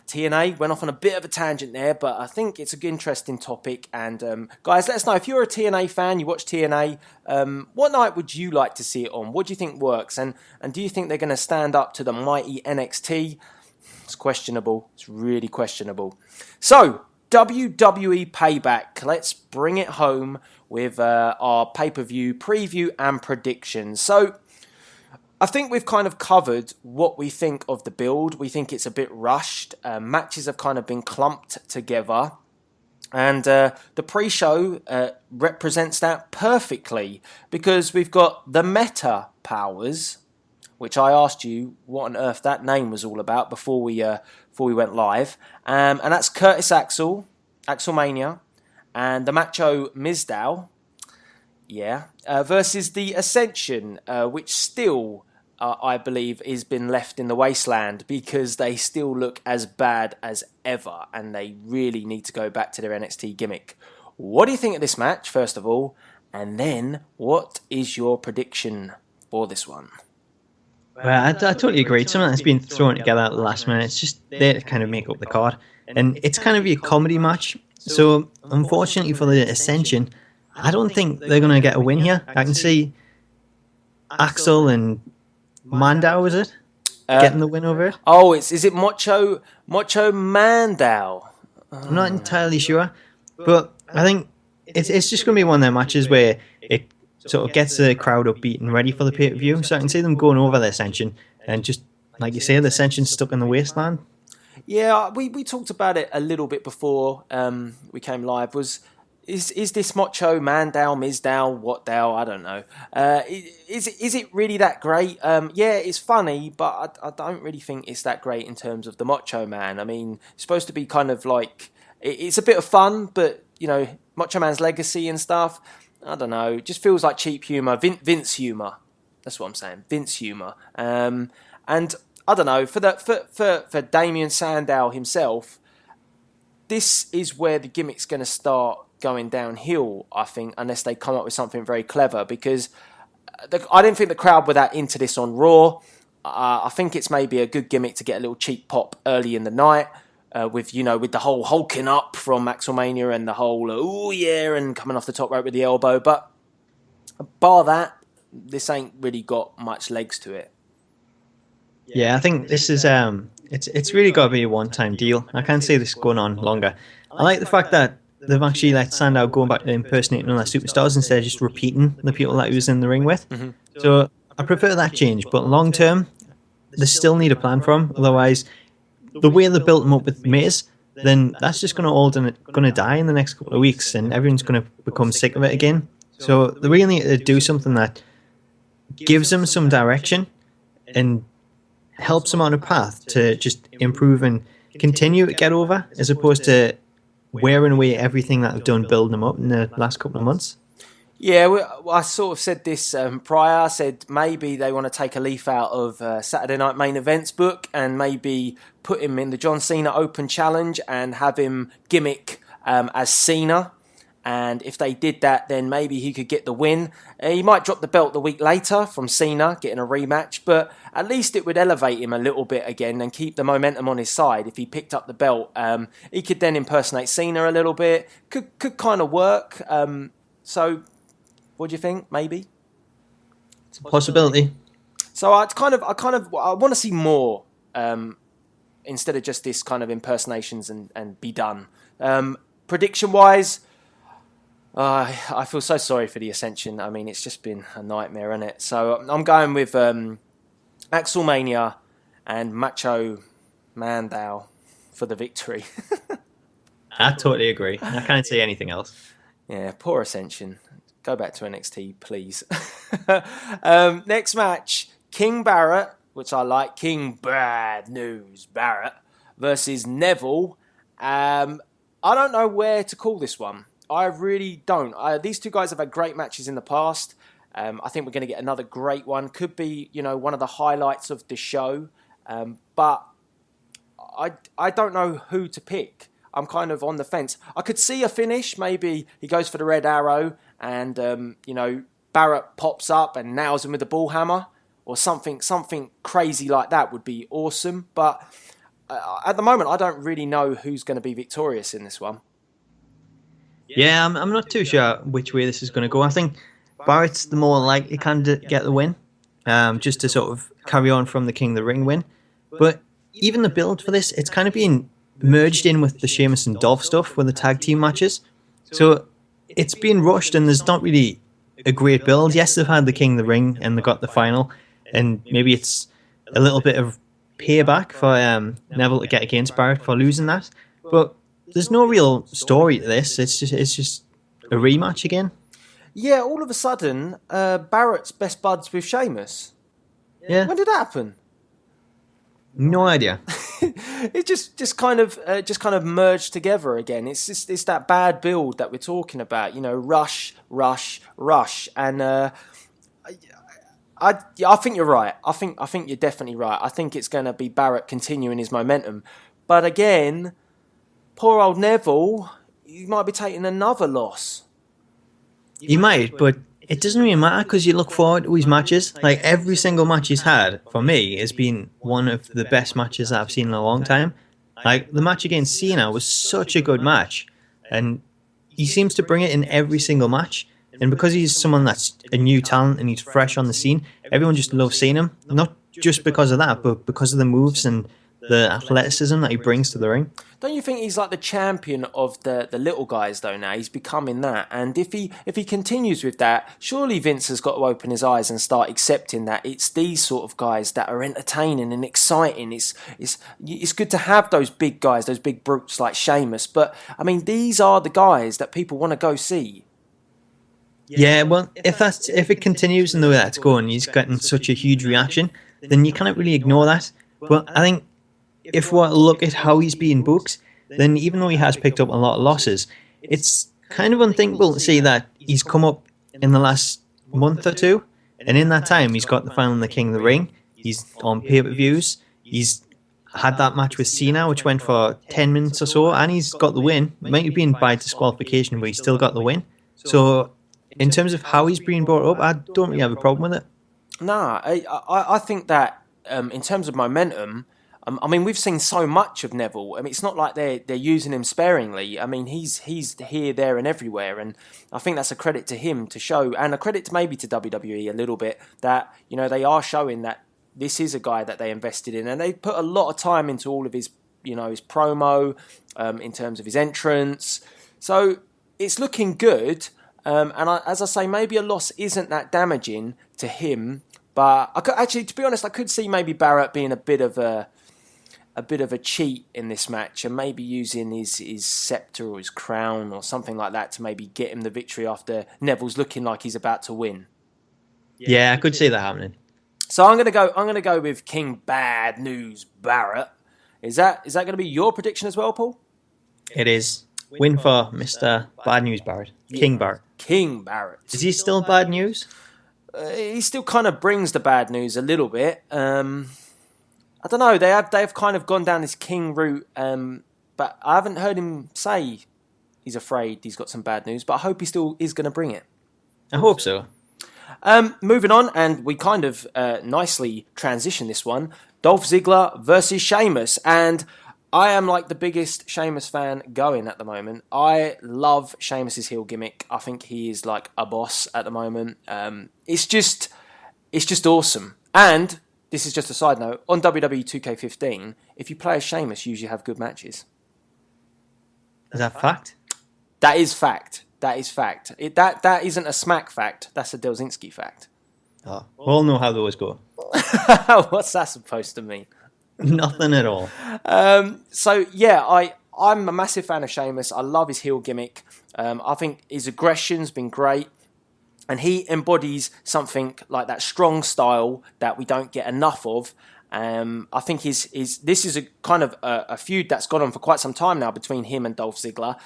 [SPEAKER 3] TNA went off on a bit of a tangent there, but I think it's an interesting topic. And guys, let us know if you're a TNA fan, you watch TNA. What night would you like to see it on? What do you think works? And do you think they're going to stand up to the mighty NXT? It's questionable. It's really questionable. So WWE Payback. Let's bring it home with our pay-per-view preview and predictions. So, I think we've kind of covered what we think of the build. We think it's a bit rushed. Matches have kind of been clumped together. And the pre-show represents that perfectly, because we've got the Meta Powers, which I asked you what on earth that name was all about before we went live. And that's Curtis Axel, Axelmania, and the Macho Mizdow, versus the Ascension, which still, I believe, has been left in the wasteland because they still look as bad as ever, and they really need to go back to their NXT gimmick. What do you think of this match, first of all? And then, what is your prediction for this one?
[SPEAKER 4] Well, I totally agree. Something that's been thrown together at the last minute. It's just there to kind of make up the card. And it's kind of a comedy match. So, unfortunately for the Ascension, I don't think they're going to get a win here. I can see Axel and Mandow, is it? Getting the win over it?
[SPEAKER 3] Oh, is it Macho Mandow?
[SPEAKER 4] I'm not entirely sure. But I think it's just going to be one of their matches where it sort of gets the crowd upbeat and ready for the pay-per-view. So I can see them going over the Ascension and just, like you say, the Ascension's stuck in the wasteland.
[SPEAKER 3] Yeah, we talked about it a little bit before we came live. Is this Macho Mandow, Mizdow, Whatdow? I don't know. Is it really that great? Yeah, it's funny, but I don't really think it's that great in terms of the Macho Man. I mean, it's supposed to be kind of like, it's a bit of fun, but, you know, Macho Man's legacy and stuff, I don't know, it just feels like cheap humour, Vince humour. That's what I'm saying, Vince humour. And I don't know, for Damien Sandow himself, this is where the gimmick's going to start going downhill, I think, unless they come up with something very clever, because I didn't think the crowd were that into this on Raw. I think it's maybe a good gimmick to get a little cheap pop early in the night, with the whole hulking up from Axelmania and the whole ooh yeah and coming off the top rope with the elbow. But bar that, this ain't really got much legs to it.
[SPEAKER 4] Yeah, I think this is it's really got to be a one-time deal. I can't see this going on longer. I like the fact that they've actually let Sandow go back to impersonating other superstars instead of just repeating the people that he was in the ring with. Mm-hmm. So I prefer that change, but long term, they still need a plan for him. Otherwise, the way they built him up with Miz, then that's just going to die in the next couple of weeks, and everyone's going to become sick of it again. So they really need to do something that gives him some direction and helps him on a path to just improve and continue to get over, as opposed to wearing away everything that they've done building him up in the last couple of months.
[SPEAKER 3] Yeah, I sort of said this prior. I said maybe they want to take a leaf out of Saturday Night Main Event's book and maybe put him in the John Cena Open Challenge and have him gimmick as Cena. And if they did that, then maybe he could get the win. He might drop the belt the week later from Cena, getting a rematch, but at least it would elevate him a little bit again and keep the momentum on his side. If he picked up the belt, he could then impersonate Cena a little bit. Could kind of work. So, what do you think? Maybe
[SPEAKER 4] it's a possibility.
[SPEAKER 3] So I want to see more instead of just this kind of impersonations and be done. Prediction wise. I feel so sorry for the Ascension. I mean, it's just been a nightmare, isn't it? So I'm going with Axelmania and Macho Mandow for the victory.
[SPEAKER 4] I totally agree. I can't say anything else.
[SPEAKER 3] Yeah, poor Ascension. Go back to NXT, please. Next match, King Barrett, which I like, King Bad News Barrett versus Neville. I don't know where to call this one. I really don't. These two guys have had great matches in the past. I think we're going to get another great one. Could be, one of the highlights of the show. But I don't know who to pick. I'm kind of on the fence. I could see a finish. Maybe he goes for the Red Arrow and, Barrett pops up and nails him with the ball hammer or something crazy like that would be awesome. But at the moment, I don't really know who's going to be victorious in this one.
[SPEAKER 4] Yeah, I'm not too sure which way this is going to go. I think Barrett's the more likely candidate to get the win, just to sort of carry on from the King of the Ring win. But even the build for this, it's kind of been merged in with the Sheamus and Dolph stuff with the tag team matches. So it's been rushed and there's not really a great build. Yes, they've had the King of the Ring and they got the final, and maybe it's a little bit of payback for Neville to get against Barrett for losing that. But there's no real story to this. It's just a rematch again.
[SPEAKER 3] Yeah, all of a sudden, Barrett's best buds with Sheamus.
[SPEAKER 4] Yeah.
[SPEAKER 3] When did that happen?
[SPEAKER 4] No idea.
[SPEAKER 3] It just kind of merged together again. It's that bad build that we're talking about. You know, rush, and I think you're right. I think you're definitely right. I think it's going to be Barrett continuing his momentum, but again, poor old Neville, he might be taking another loss.
[SPEAKER 4] He might, but it doesn't really matter because you look forward to his matches. Like, every single match he's had, for me, has been one of the best matches I've seen in a long time. Like, the match against Cena was such a good match, and he seems to bring it in every single match. And because he's someone that's a new talent and he's fresh on the scene, everyone just loves seeing him. Not just because of that, but because of the moves and the athleticism that he brings to the ring.
[SPEAKER 3] Don't you think he's like the champion of the little guys though now? He's becoming that. And if he continues with that, surely Vince has got to open his eyes and start accepting that it's these sort of guys that are entertaining and exciting. It's good to have those big guys, those big brutes like Sheamus. But, I mean, these are the guys that people want to go see.
[SPEAKER 4] Yeah, well, if it continues in the way that it's going, he's getting such a huge reaction, then you can't really ignore that. But I think if we look at how he's being booked, then even though he has picked up a lot of losses, it's kind of unthinkable to see that he's come up in the last month or two, and in that time he's got the final in the King of the Ring, he's on pay-per-views, he's had that match with Cena which went for 10 minutes or so, and he's got the win. It might have been by disqualification, but he's still got the win. So in terms of how he's being brought up, I don't really have a problem with it.
[SPEAKER 3] Nah, I think that in terms of momentum, I mean, we've seen so much of Neville. I mean, it's not like they're using him sparingly. I mean, he's here, there, and everywhere, and I think that's a credit to him to show, and a credit to maybe to WWE a little bit, that, you know, they are showing that this is a guy that they invested in, and they put a lot of time into all of his, you know, his promo, in terms of his entrance. So it's looking good, and as I say, maybe a loss isn't that damaging to him. But actually, to be honest, I could see maybe Barrett being a bit of a cheat in this match, and maybe using his scepter or his crown or something like that to maybe get him the victory after Neville's looking like he's about to win.
[SPEAKER 4] Yeah, I could see that happening.
[SPEAKER 3] So I'm gonna go with King Bad News Barrett. Is that going to be your prediction as well, Paul?
[SPEAKER 4] It is. Win for Mr. Bad News Barrett. King Barrett.
[SPEAKER 3] King Barrett.
[SPEAKER 4] Is he still bad news?
[SPEAKER 3] He still kind of brings the bad news a little bit. I don't know. They have kind of gone down this king route, but I haven't heard him say he's afraid he's got some bad news. But I hope he still is going to bring it.
[SPEAKER 4] I hope so.
[SPEAKER 3] Moving on, and we kind of nicely transition this one. Dolph Ziggler versus Sheamus, and I am like the biggest Sheamus fan going at the moment. I love Sheamus's heel gimmick. I think he is like a boss at the moment. It's just awesome. And this is just a side note, on WWE 2K15, if you play as Sheamus, you usually have good matches.
[SPEAKER 4] Is that fact?
[SPEAKER 3] That is fact. That is fact. That isn't a smack fact. That's a Delzinski fact.
[SPEAKER 4] Oh, we all know how those go.
[SPEAKER 3] What's that supposed to mean?
[SPEAKER 4] Nothing at all.
[SPEAKER 3] So, yeah, I'm a massive fan of Sheamus. I love his heel gimmick. I think his aggression's been great. And he embodies something like that strong style that we don't get enough of. I think this is a kind of a feud that's gone on for quite some time now between him and Dolph Ziggler.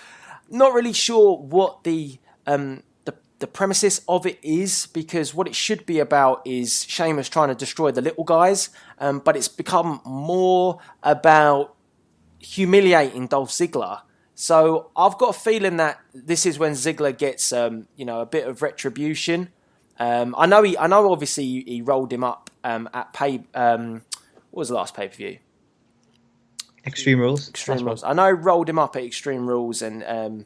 [SPEAKER 3] Not really sure what the premises of it is, because what it should be about is Sheamus trying to destroy the little guys, but it's become more about humiliating Dolph Ziggler. So I've got a feeling that this is when Ziggler gets, a bit of retribution. I know. Obviously, he rolled him up at what was the last pay-per-view?
[SPEAKER 4] Extreme Rules.
[SPEAKER 3] Extreme Rules. I know he rolled him up at Extreme Rules, and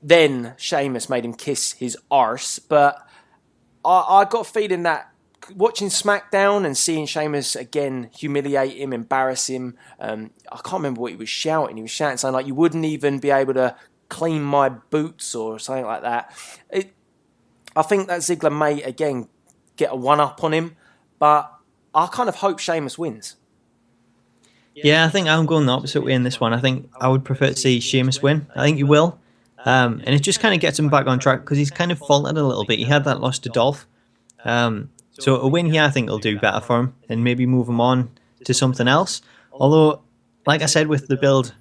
[SPEAKER 3] then Sheamus made him kiss his arse. But I got a feeling that watching SmackDown and seeing Sheamus again humiliate him, embarrass him. I can't remember what he was shouting. He was shouting something like, "You wouldn't even be able to clean my boots," or something like that. I think that Ziggler may again get a one-up on him, but I kind of hope Sheamus wins.
[SPEAKER 4] Yeah, I think I'm going the opposite way in this one. I think I would prefer to see Sheamus win. I think he will. And it just kind of gets him back on track because he's kind of faltered a little bit. He had that loss to Dolph. So a win here I think will do better for him and maybe move him on to something else. Although, like I said, with the build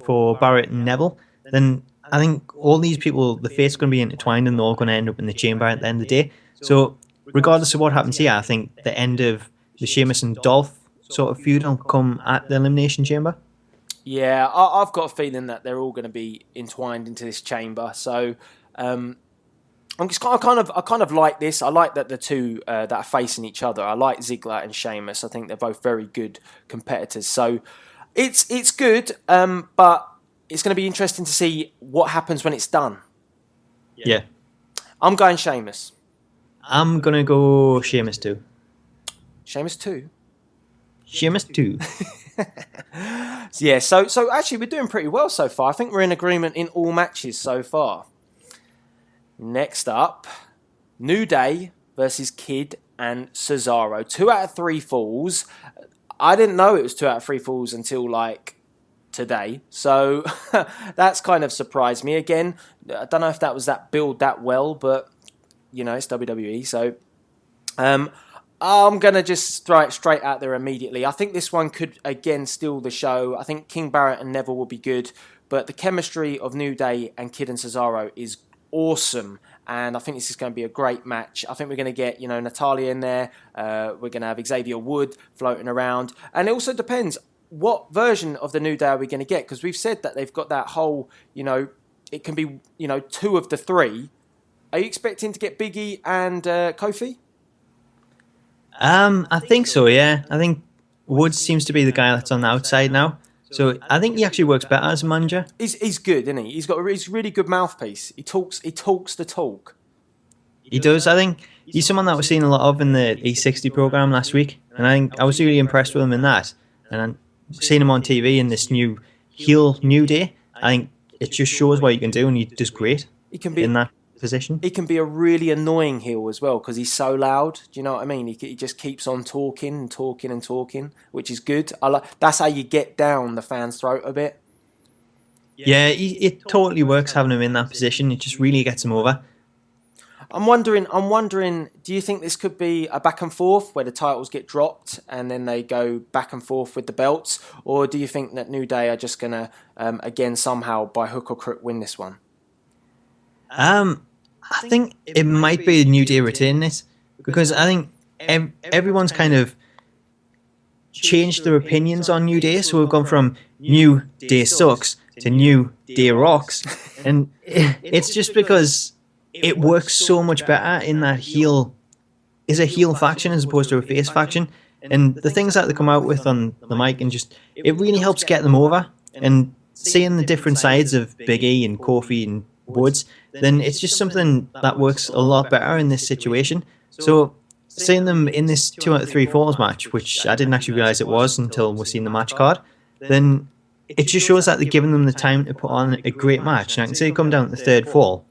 [SPEAKER 4] for Barrett and Neville, then I think all these people, the fate's going to be intertwined and they're all going to end up in the chamber at the end of the day. So regardless of what happens here, I think the end of the Sheamus and Dolph sort of feud will come at the Elimination Chamber.
[SPEAKER 3] Yeah, I've got a feeling that they're all going to be entwined into this chamber. So I kind of like this. I like that the two that are facing each other. I like Ziggler and Sheamus. I think they're both very good competitors. So it's good, but it's going to be interesting to see what happens when it's done.
[SPEAKER 4] Yeah.
[SPEAKER 3] I'm going Sheamus.
[SPEAKER 4] I'm going to go Sheamus too.
[SPEAKER 3] Sheamus too?
[SPEAKER 4] Sheamus too.
[SPEAKER 3] Yeah, so actually we're doing pretty well so far. I think we're in agreement in all matches so far. Next up, New Day versus Kid and Cesaro. 2 out of 3 falls. I didn't know it was 2 out of 3 falls until like today. So that's kind of surprised me. Again, I don't know if that was that build that well, but you know, it's WWE. So I'm going to just throw it straight out there immediately. I think this one could, again, steal the show. I think King Barrett and Neville will be good, but the chemistry of New Day and Kid and Cesaro is awesome, and I think this is going to be a great match. I think we're going to get, Natalia in there. We're going to have Xavier Wood floating around, and it also depends what version of the New Day are we going to get, because we've said that they've got that whole, it can be, 2 of the 3. Are you expecting to get Big E and Kofi?
[SPEAKER 4] I think so, yeah. I think Woods seems to be the guy that's on the outside now. So I think he actually works better as a manager.
[SPEAKER 3] He's good, isn't he? He's really good mouthpiece. He talks the talk.
[SPEAKER 4] He does. I think he's someone that we're seeing a lot of in the E60 program last week, and I think I was really impressed with him in that. And seeing him on TV in this new heel New Day, I think it just shows what he can do, and he does great. He can be in that position.
[SPEAKER 3] He can be a really annoying heel as well because he's so loud. Do you know what I mean? He just keeps on talking and talking and talking, which is good. That's how you get down the fans' throat a bit.
[SPEAKER 4] Yeah, it totally works having him in that position. It just really gets him over.
[SPEAKER 3] I'm wondering. Do you think this could be a back and forth where the titles get dropped and then they go back and forth with the belts, or do you think that New Day are just gonna again somehow by hook or crook win this one?
[SPEAKER 4] I think it might be a New Day retaining it, because I think everyone's kind of changed their opinions on New Day. So we've gone from New Day sucks to New Day rocks, and it's just because it works so much better in that heel is a heel faction as opposed to a face faction, and the things that they come out with on the mic, and just it really helps get them over. And seeing the different sides of Big E and Kofi and Woods, then it's just something that works a lot better in this situation. So seeing them in this 2 out of 3 falls match, which I didn't actually realise it was until we're seeing the match card, then it just shows that they're giving them the time to put on a great match. And I can say come down to the 3rd fall,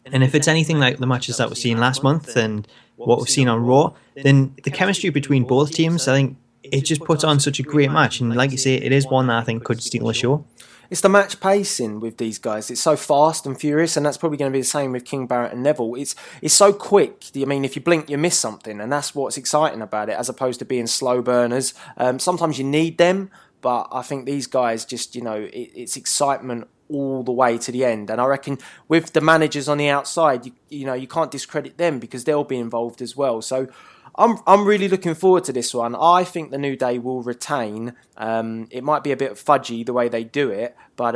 [SPEAKER 4] and if it's anything like the matches that we're seeing last month and what we've seen on Raw, then the chemistry between both teams, I think it just puts on such a great match. And like you say, it is one that I think could steal the show.
[SPEAKER 3] It's the match pacing with these guys. It's so fast and furious, and that's probably going to be the same with King Barrett and Neville. It's so quick. I mean, if you blink, you miss something, and that's what's exciting about it, as opposed to being slow burners. Sometimes you need them, but I think these guys just, it's excitement all the way to the end. And I reckon with the managers on the outside, you can't discredit them because they'll be involved as well. So I'm really looking forward to this one. I think the New Day will retain. It might be a bit fudgy the way they do it, but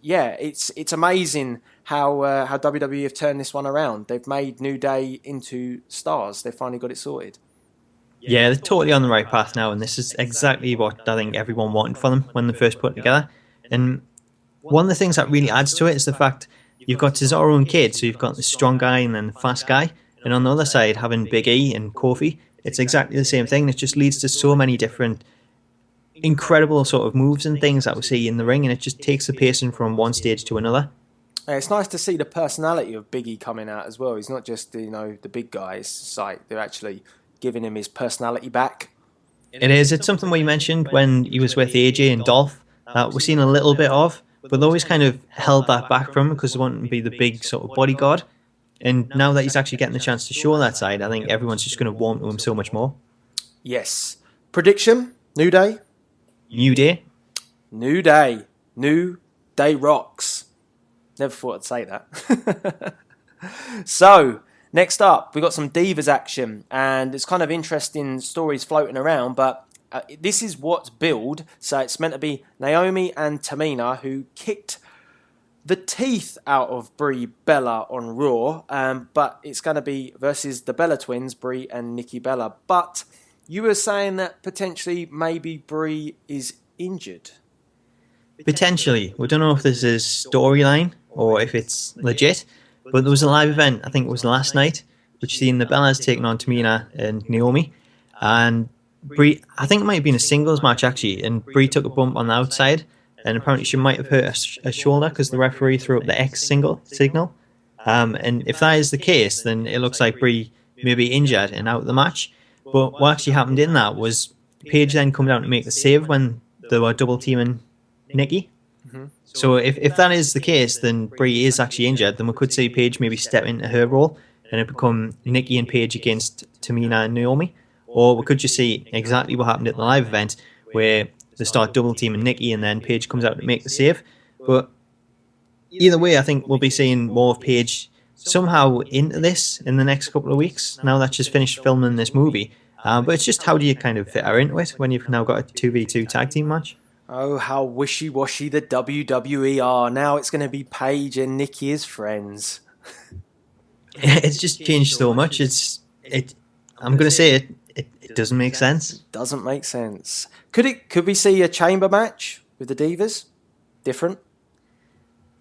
[SPEAKER 3] it's amazing how WWE have turned this one around. They've made New Day into stars. They've finally got it sorted.
[SPEAKER 4] Yeah, they're totally on the right path now, and this is exactly what I think everyone wanted for them when they first put it together. And one of the things that really adds to it is the fact you've got Cesaro and Kid, so you've got the strong guy and then the fast guy. And on the other side, having Big E and Kofi, it's exactly the same thing. It just leads to so many different incredible sort of moves and things that we see in the ring, and it just takes the pacing from one stage to another.
[SPEAKER 3] It's nice to see the personality of Biggie coming out as well. He's not just the big guys. It's like they're actually giving him his personality back.
[SPEAKER 4] It is. It's something we mentioned when he was with AJ and Dolph that we've seen a little bit of, but they always kind of held that back from him because they wanted to be the big sort of bodyguard. And now that he's actually getting the chance to show that side, I think everyone's just going to warm to him so much more.
[SPEAKER 3] Yes. Prediction? New Day?
[SPEAKER 4] New Day?
[SPEAKER 3] New Day. New Day rocks. Never thought I'd say that. So, next up, we got some Divas action, and it's kind of interesting stories floating around, but this is what's billed. So it's meant to be Naomi and Tamina who kicked the teeth out of Brie Bella on Raw, but it's going to be versus the Bella twins, Brie and Nikki Bella. But you were saying that potentially maybe Brie is injured.
[SPEAKER 4] Potentially. We don't know if this is storyline or if it's legit, but there was a live event, I think it was last night, which seen the Bellas taking on Tamina and Naomi, and Brie, I think it might have been a singles match actually, and Brie took a bump on the outside, and apparently she might have hurt a shoulder because the referee threw up the X signal. And if that is the case, then it looks like Brie may be injured and out of the match. But what actually happened in that was Paige then come down to make the save when they were double teaming Nikki.
[SPEAKER 3] Mm-hmm.
[SPEAKER 4] So if that is the case, then Brie is actually injured, then we could see Paige maybe step into her role and it become Nikki and Paige against Tamina and Naomi. Or we could just see exactly what happened at the live event where they start double teaming Nikki and then Paige comes out to make the save. But either way, I think we'll be seeing more of Paige somehow into this in the next couple of weeks now that she's finished filming this movie. But it's just how do you kind of fit her into it when you've now got a 2v2 tag team match?
[SPEAKER 3] Oh, how wishy-washy the WWE are. Now it's going to be Paige and Nikki as friends.
[SPEAKER 4] It's just changed so much. I'm going to say it doesn't make sense.
[SPEAKER 3] It doesn't make sense. Could we see a chamber match with the Divas? Different?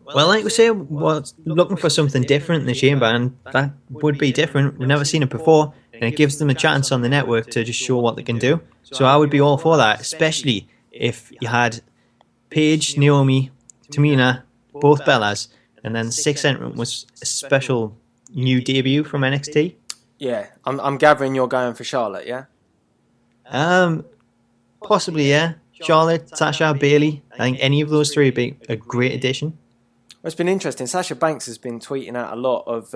[SPEAKER 4] Well, like we say, we're looking for something different in the chamber, and that would be different. We've never seen it before, and it gives them a chance on the network to just show what they can do. So I would be all for that, especially if you had Paige, Naomi, Tamina, both Bellas, and then the sixth entrant was a special new debut from NXT.
[SPEAKER 3] Yeah, I'm gathering you're going for Charlotte, yeah?
[SPEAKER 4] Possibly, yeah. Charlotte, Sasha, Bayley. I think any of those three would be a great addition.
[SPEAKER 3] Well, it's been interesting. Sasha Banks has been tweeting out a lot of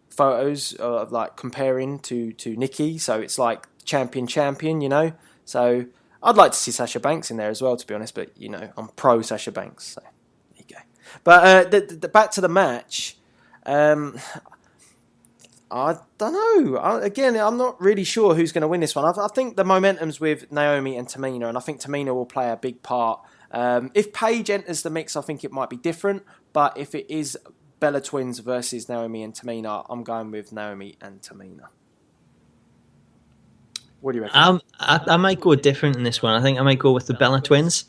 [SPEAKER 3] photos of like comparing to Nikki. So it's like champion, you know. So I'd like to see Sasha Banks in there as well, to be honest. But, you know, I'm pro Sasha Banks. So there you go. But the back to the match. I don't know. I'm not really sure who's going to win this one. I think the momentum's with Naomi and Tamina, and I think Tamina will play a big part. If Paige enters the mix, I think it might be different. But if it is Bella Twins versus Naomi and Tamina, I'm going with Naomi and Tamina. What do you reckon?
[SPEAKER 4] I might go different in this one. I think I might go with the Bella Twins,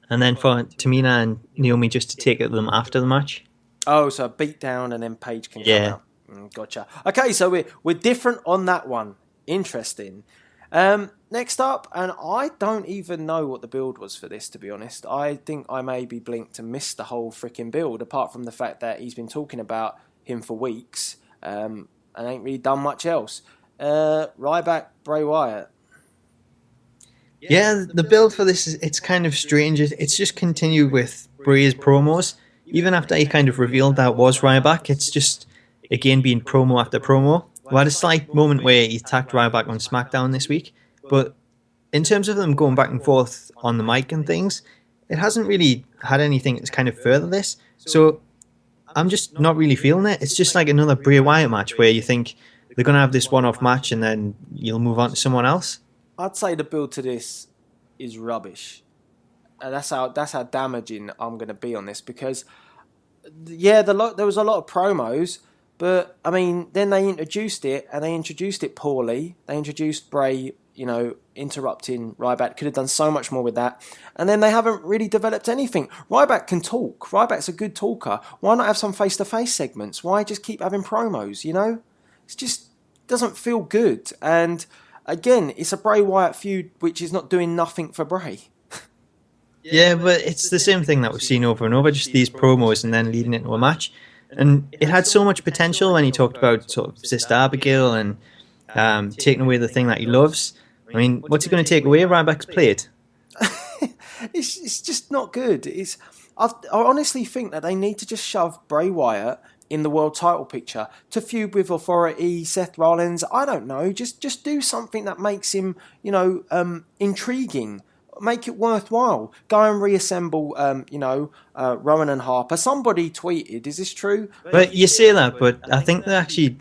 [SPEAKER 4] and then for Tamina and Naomi just to take them after the match.
[SPEAKER 3] Oh, so a beat down and then Paige can come out. Gotcha. Okay, so we're different on that one. Interesting. Next up, and I don't even know what the build was for this, to be honest. I think I maybe blinked and missed the whole freaking build, apart from the fact that he's been talking about him for weeks and ain't really done much else. Ryback, Bray Wyatt.
[SPEAKER 4] Yeah, the build for this, it's kind of strange. It's just continued with Bray's promos. Even after he kind of revealed that was Ryback, it's just, again, being promo after promo. We had a slight moment where he attacked Ryback on SmackDown this week, but in terms of them going back and forth on the mic and things, it hasn't really had anything that's kind of further this. So I'm just not really feeling it. It's just like another Bray Wyatt match where you think they're going to have this one-off match and then you'll move on to someone else.
[SPEAKER 3] I'd say the build to this is rubbish. And that's how damaging I'm going to be on this, because yeah, there was a lot of promos, but I mean, then they introduced it, and they introduced it poorly. They introduced Bray, you know, interrupting Ryback. Could have done so much more with that, and then they haven't really developed anything. Ryback can talk. Ryback's a good talker. Why not have some face-to-face segments? Why just keep having promos? You know, it just doesn't feel good. And again, it's a Bray Wyatt feud which is not doing nothing for Bray.
[SPEAKER 4] Yeah, but it's the same thing that we've seen over and over, just these promos and then leading into a match. And it had so much potential when he talked about sort of Sister Abigail and taking away the thing that he loves. I mean, what's he going to take away? Ryback's plate?
[SPEAKER 3] It's just not good. I honestly think that they need to just shove Bray Wyatt in the world title picture to feud with Authority, Seth Rollins. I don't know. Just do something that makes him, intriguing. Make it worthwhile. Go and reassemble, Rowan and Harper. Somebody tweeted, is this true?
[SPEAKER 4] But you say that, but I think they're actually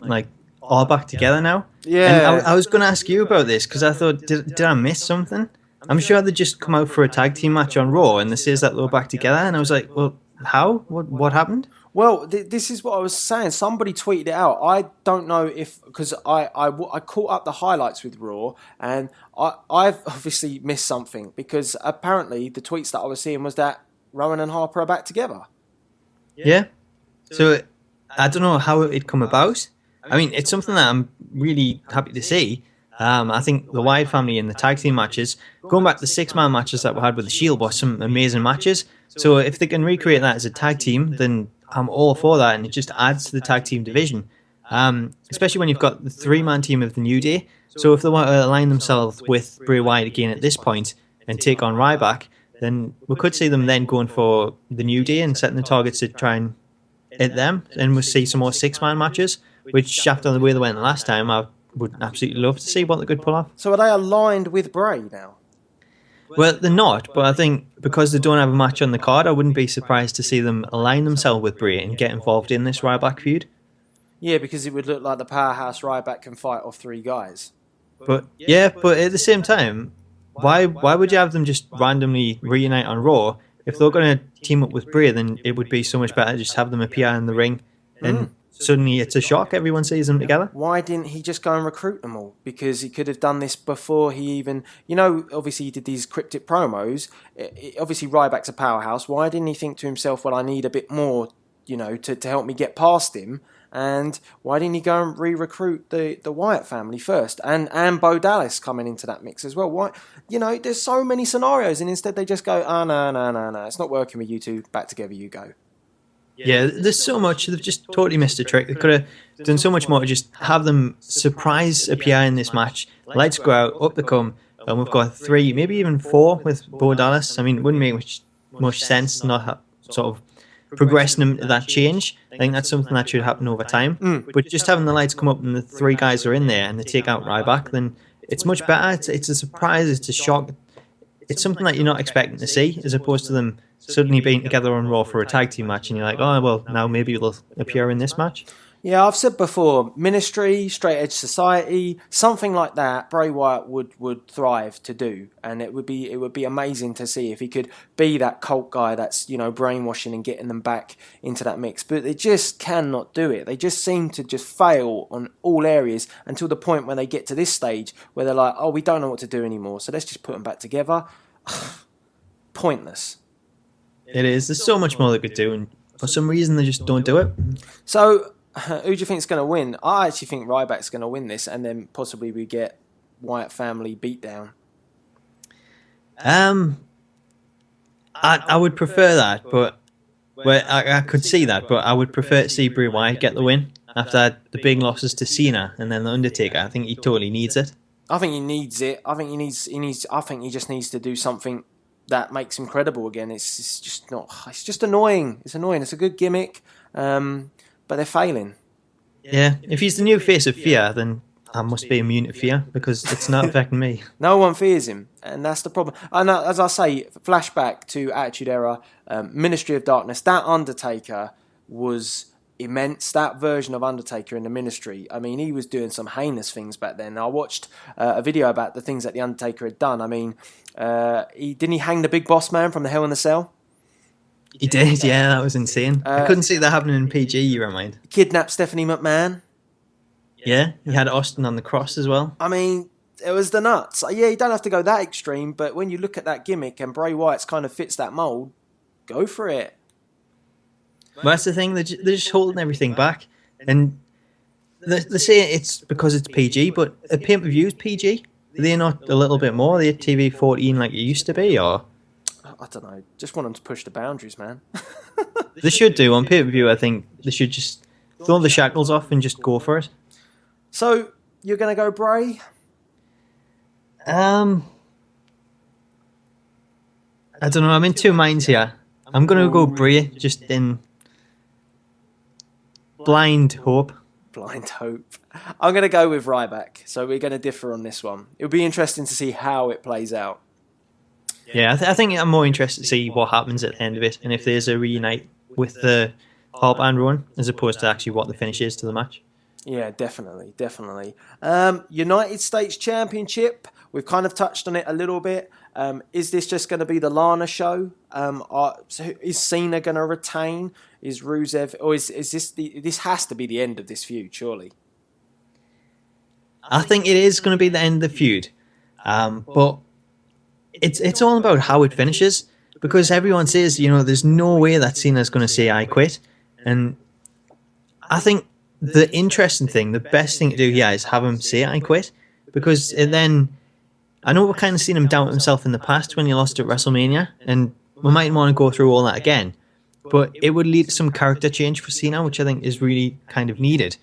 [SPEAKER 4] all back together now.
[SPEAKER 3] Yeah.
[SPEAKER 4] And I was going to ask you about this because I thought, did I miss something? I'm sure they just come out for a tag team match on Raw and they says that they're back together, and I was like, well, how? What happened?
[SPEAKER 3] Well, this is what I was saying. Somebody tweeted it out. I don't know if, because I caught up the highlights with Raw, and I've obviously missed something, because apparently the tweets that I was seeing was that Rowan and Harper are back together.
[SPEAKER 4] Yeah. So I don't know how it come about. I mean, it's something that I'm really happy to see. I think the Wyatt family in the tag team matches, going back to the 6-man matches that we had with the Shield, were some amazing matches. So if they can recreate that as a tag team, then I'm all for that, and it just adds to the tag team division. Especially when you've got the 3-man team of the New Day. So if they want to align themselves with Bray Wyatt again at this point and take on Ryback, then we could see them then going for the New Day and setting the targets to try and hit them. And we'll see some more 6-man matches, which after the way they went last time, I would absolutely love to see what they could pull off.
[SPEAKER 3] So are they aligned with Bray now?
[SPEAKER 4] Well, they're not, but I think because they don't have a match on the card, I wouldn't be surprised to see them align themselves with Bray and get involved in this Ryback feud.
[SPEAKER 3] Yeah, because it would look like the powerhouse Ryback can fight off 3 guys.
[SPEAKER 4] But at the same time, why would you have them just randomly reunite on Raw? If they're going to team up with Bray, then it would be so much better to just have them appear in the ring and suddenly it's a shock. Everyone sees them together.
[SPEAKER 3] Why didn't he just go and recruit them all? Because he could have done this before he even... obviously he did these cryptic promos. Obviously Ryback's a powerhouse. Why didn't he think to himself, well, I need a bit more, to help me get past him? And why didn't he go and re-recruit the Wyatt family first? And Bo Dallas coming into that mix as well. Why? There's so many scenarios, and instead they just go, no, it's not working with you two. Back together you go.
[SPEAKER 4] Yeah, there's so much. They've just totally missed a trick. They could have done so much more to just have them surprise appear in this match. Lights go out, up they come, and we've got 3, maybe even 4 with Bo Dallas. I mean, it wouldn't make much sense not have sort of progressing them to that change. I think that's something that should happen over time. But just having the lights come up and the 3 guys are in there and they take out Ryback, then it's much better. It's a surprise. It's a shock. It's something that you're not expecting to see, as opposed to them suddenly being together on Raw for a tag team match, and you're like, oh, well, now maybe they'll appear in this match.
[SPEAKER 3] Yeah, I've said before, Ministry, Straight Edge Society, something like that, Bray Wyatt would thrive to do, and it would be amazing to see if he could be that cult guy that's brainwashing and getting them back into that mix. But they just cannot do it. They just seem to just fail on all areas until the point when they get to this stage where they're like, oh, we don't know what to do anymore, so let's just put them back together. Pointless.
[SPEAKER 4] It is. There's so much more they could do, and for some reason they just don't do it.
[SPEAKER 3] So, who do you think is going to win? I actually think Ryback's going to win this, and then possibly we get Wyatt family beatdown.
[SPEAKER 4] I would prefer that, but I could see that, but I would prefer to see Bray Wyatt get the win after the big losses to Cena and then the Undertaker. I think he totally needs it.
[SPEAKER 3] I think he needs it. I think he just needs to do something that makes him credible again. It's just not. It's just annoying. It's annoying. It's a good gimmick, but they're failing.
[SPEAKER 4] Yeah, if he's the new face of fear, then I must be immune to fear because it's not affecting me.
[SPEAKER 3] No one fears him, and that's the problem. And as I say, flashback to Attitude Era, Ministry of Darkness. That Undertaker was immense. That version of Undertaker in the Ministry. I mean, he was doing some heinous things back then. I watched a video about the things that the Undertaker had done. I mean, didn't he hang the Big Boss Man from the Hell in the Cell?
[SPEAKER 4] He did, yeah, that was insane. I couldn't see that happening in PG, you remind.
[SPEAKER 3] Kidnapped Stephanie McMahon.
[SPEAKER 4] Yeah, he had Austin on the cross as well.
[SPEAKER 3] I mean, it was the nuts. Yeah, you don't have to go that extreme, but when you look at that gimmick and Bray Wyatt's kind of fits that mould, go for it.
[SPEAKER 4] Well, that's the thing, they're just holding everything back. And they say it's because it's PG, but a pay-per-view is PG. they not a little bit more? Are they TV 14 like it used to be, or?
[SPEAKER 3] I don't know. Just want them to push the boundaries, man.
[SPEAKER 4] They should do. On pay-per-view, I think they should just throw the shackles off and just go for it.
[SPEAKER 3] So, you're going to go Bray?
[SPEAKER 4] I don't know. I'm in two minds here. I'm going to go Bray, just in blind hope.
[SPEAKER 3] Blind hope. I'm going to go with Ryback. So we're going to differ on this one. It'll be interesting to see how it plays out.
[SPEAKER 4] Yeah, I think I'm more interested to see what happens at the end of it, and if there's a reunite with the Harp and Rowan, as opposed to actually what the finish is to the match.
[SPEAKER 3] Yeah, definitely. United States Championship. We've kind of touched on it a little bit. Is this just going to be the Lana show? So is Cena going to retain? Is Rusev, or is this this has to be the end of this feud? Surely.
[SPEAKER 4] I think it is going to be the end of the feud, but it's all about how it finishes, because everyone says, there's no way that Cena's going to say I quit, and I think the interesting thing, the best thing to do here is have him say I quit, because then I know we've kind of seen him doubt himself in the past when he lost at WrestleMania, and we might want to go through all that again, but it would lead to some character change for Cena, which I think is really kind of needed.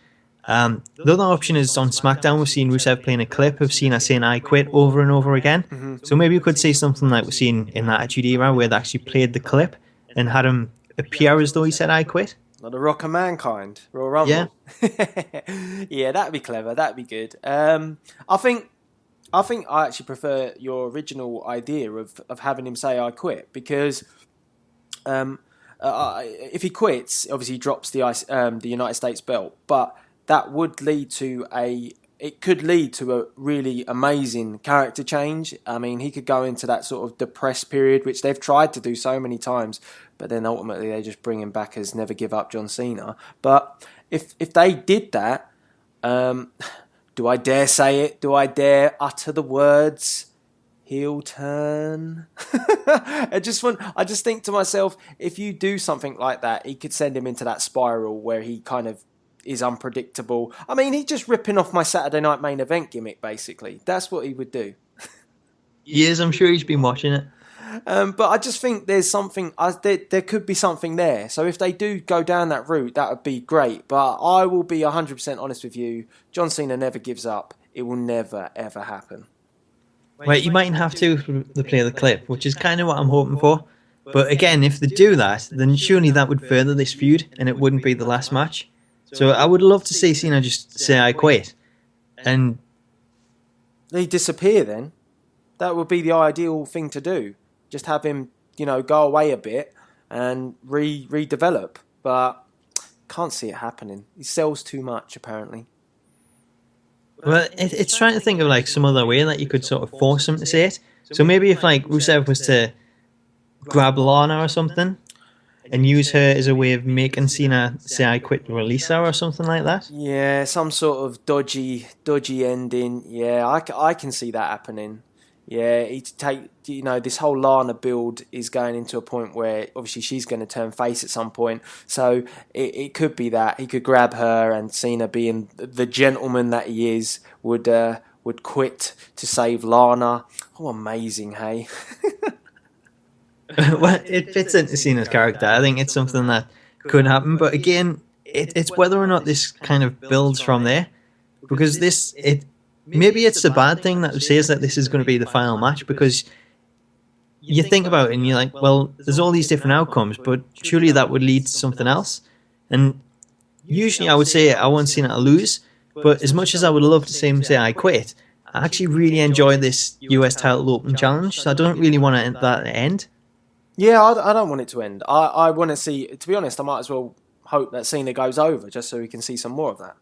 [SPEAKER 4] The other option is on SmackDown. We've seen Rusev playing a clip of Cena saying I quit over and over again. Mm-hmm. So maybe you could say something like we've seen in that Attitude Era, where they actually played the clip and had him appear as though he said I quit.
[SPEAKER 3] Like the Rock of Mankind, Royal Rumble.
[SPEAKER 4] Yeah.
[SPEAKER 3] Yeah, that'd be clever. That'd be good. I think I actually prefer your original idea of having him say I quit, because if he quits, obviously he drops the United States belt, but that would lead to a really amazing character change. I mean, he could go into that sort of depressed period, which they've tried to do so many times, but then ultimately they just bring him back as Never Give Up John Cena. But if they did that, do I dare say it? Do I dare utter the words heel turn? I just think to myself, if you do something like that, he could send him into that spiral where he kind of is unpredictable. I mean, he's just ripping off my Saturday Night Main Event gimmick, basically. That's what he would do.
[SPEAKER 4] Yes, I'm sure he's been watching it.
[SPEAKER 3] But I just think there's something, there could be something there. So if they do go down that route, that would be great. But I will be 100% honest with you. John Cena never gives up. It will never, ever happen.
[SPEAKER 4] Well, you mightn't have to play the clip, which is kind of what I'm hoping for. But again, if they do that, then surely that would further this feud, and it wouldn't be the last match. So I would love to see Cena just say I quit, and
[SPEAKER 3] he disappear. Then that would be the ideal thing to do. Just have him, go away a bit and redevelop. But can't see it happening. He sells too much, apparently.
[SPEAKER 4] Well, it's trying to think of like some other way that you could sort of force him to say it. So maybe if like Rusev was to grab Lana or something, and use her as a way of making Cena say I quit to release her or something like that?
[SPEAKER 3] Yeah, some sort of dodgy ending. Yeah, I can see that happening. Yeah, this whole Lana build is going into a point where obviously she's going to turn face at some point. So it could be that he could grab her, and Cena, being the gentleman that he is, would quit to save Lana. Oh, amazing, hey?
[SPEAKER 4] Well, it fits into Cena's character. I think it's something that could happen, but again, it's whether or not this kind of builds from there, because maybe it's a bad thing that says that this is going to be the final match, because you think about it and you're like, well, there's all these different outcomes, but surely that would lead to something else. And usually I would say I want Cena to lose, but as much as I would love to see him say I quit, I actually really enjoy this US title open challenge, so I don't really want to that end.
[SPEAKER 3] Yeah, I don't want it to end. I want to see, to be honest, I might as well hope that Cena goes over just so we can see some more of that.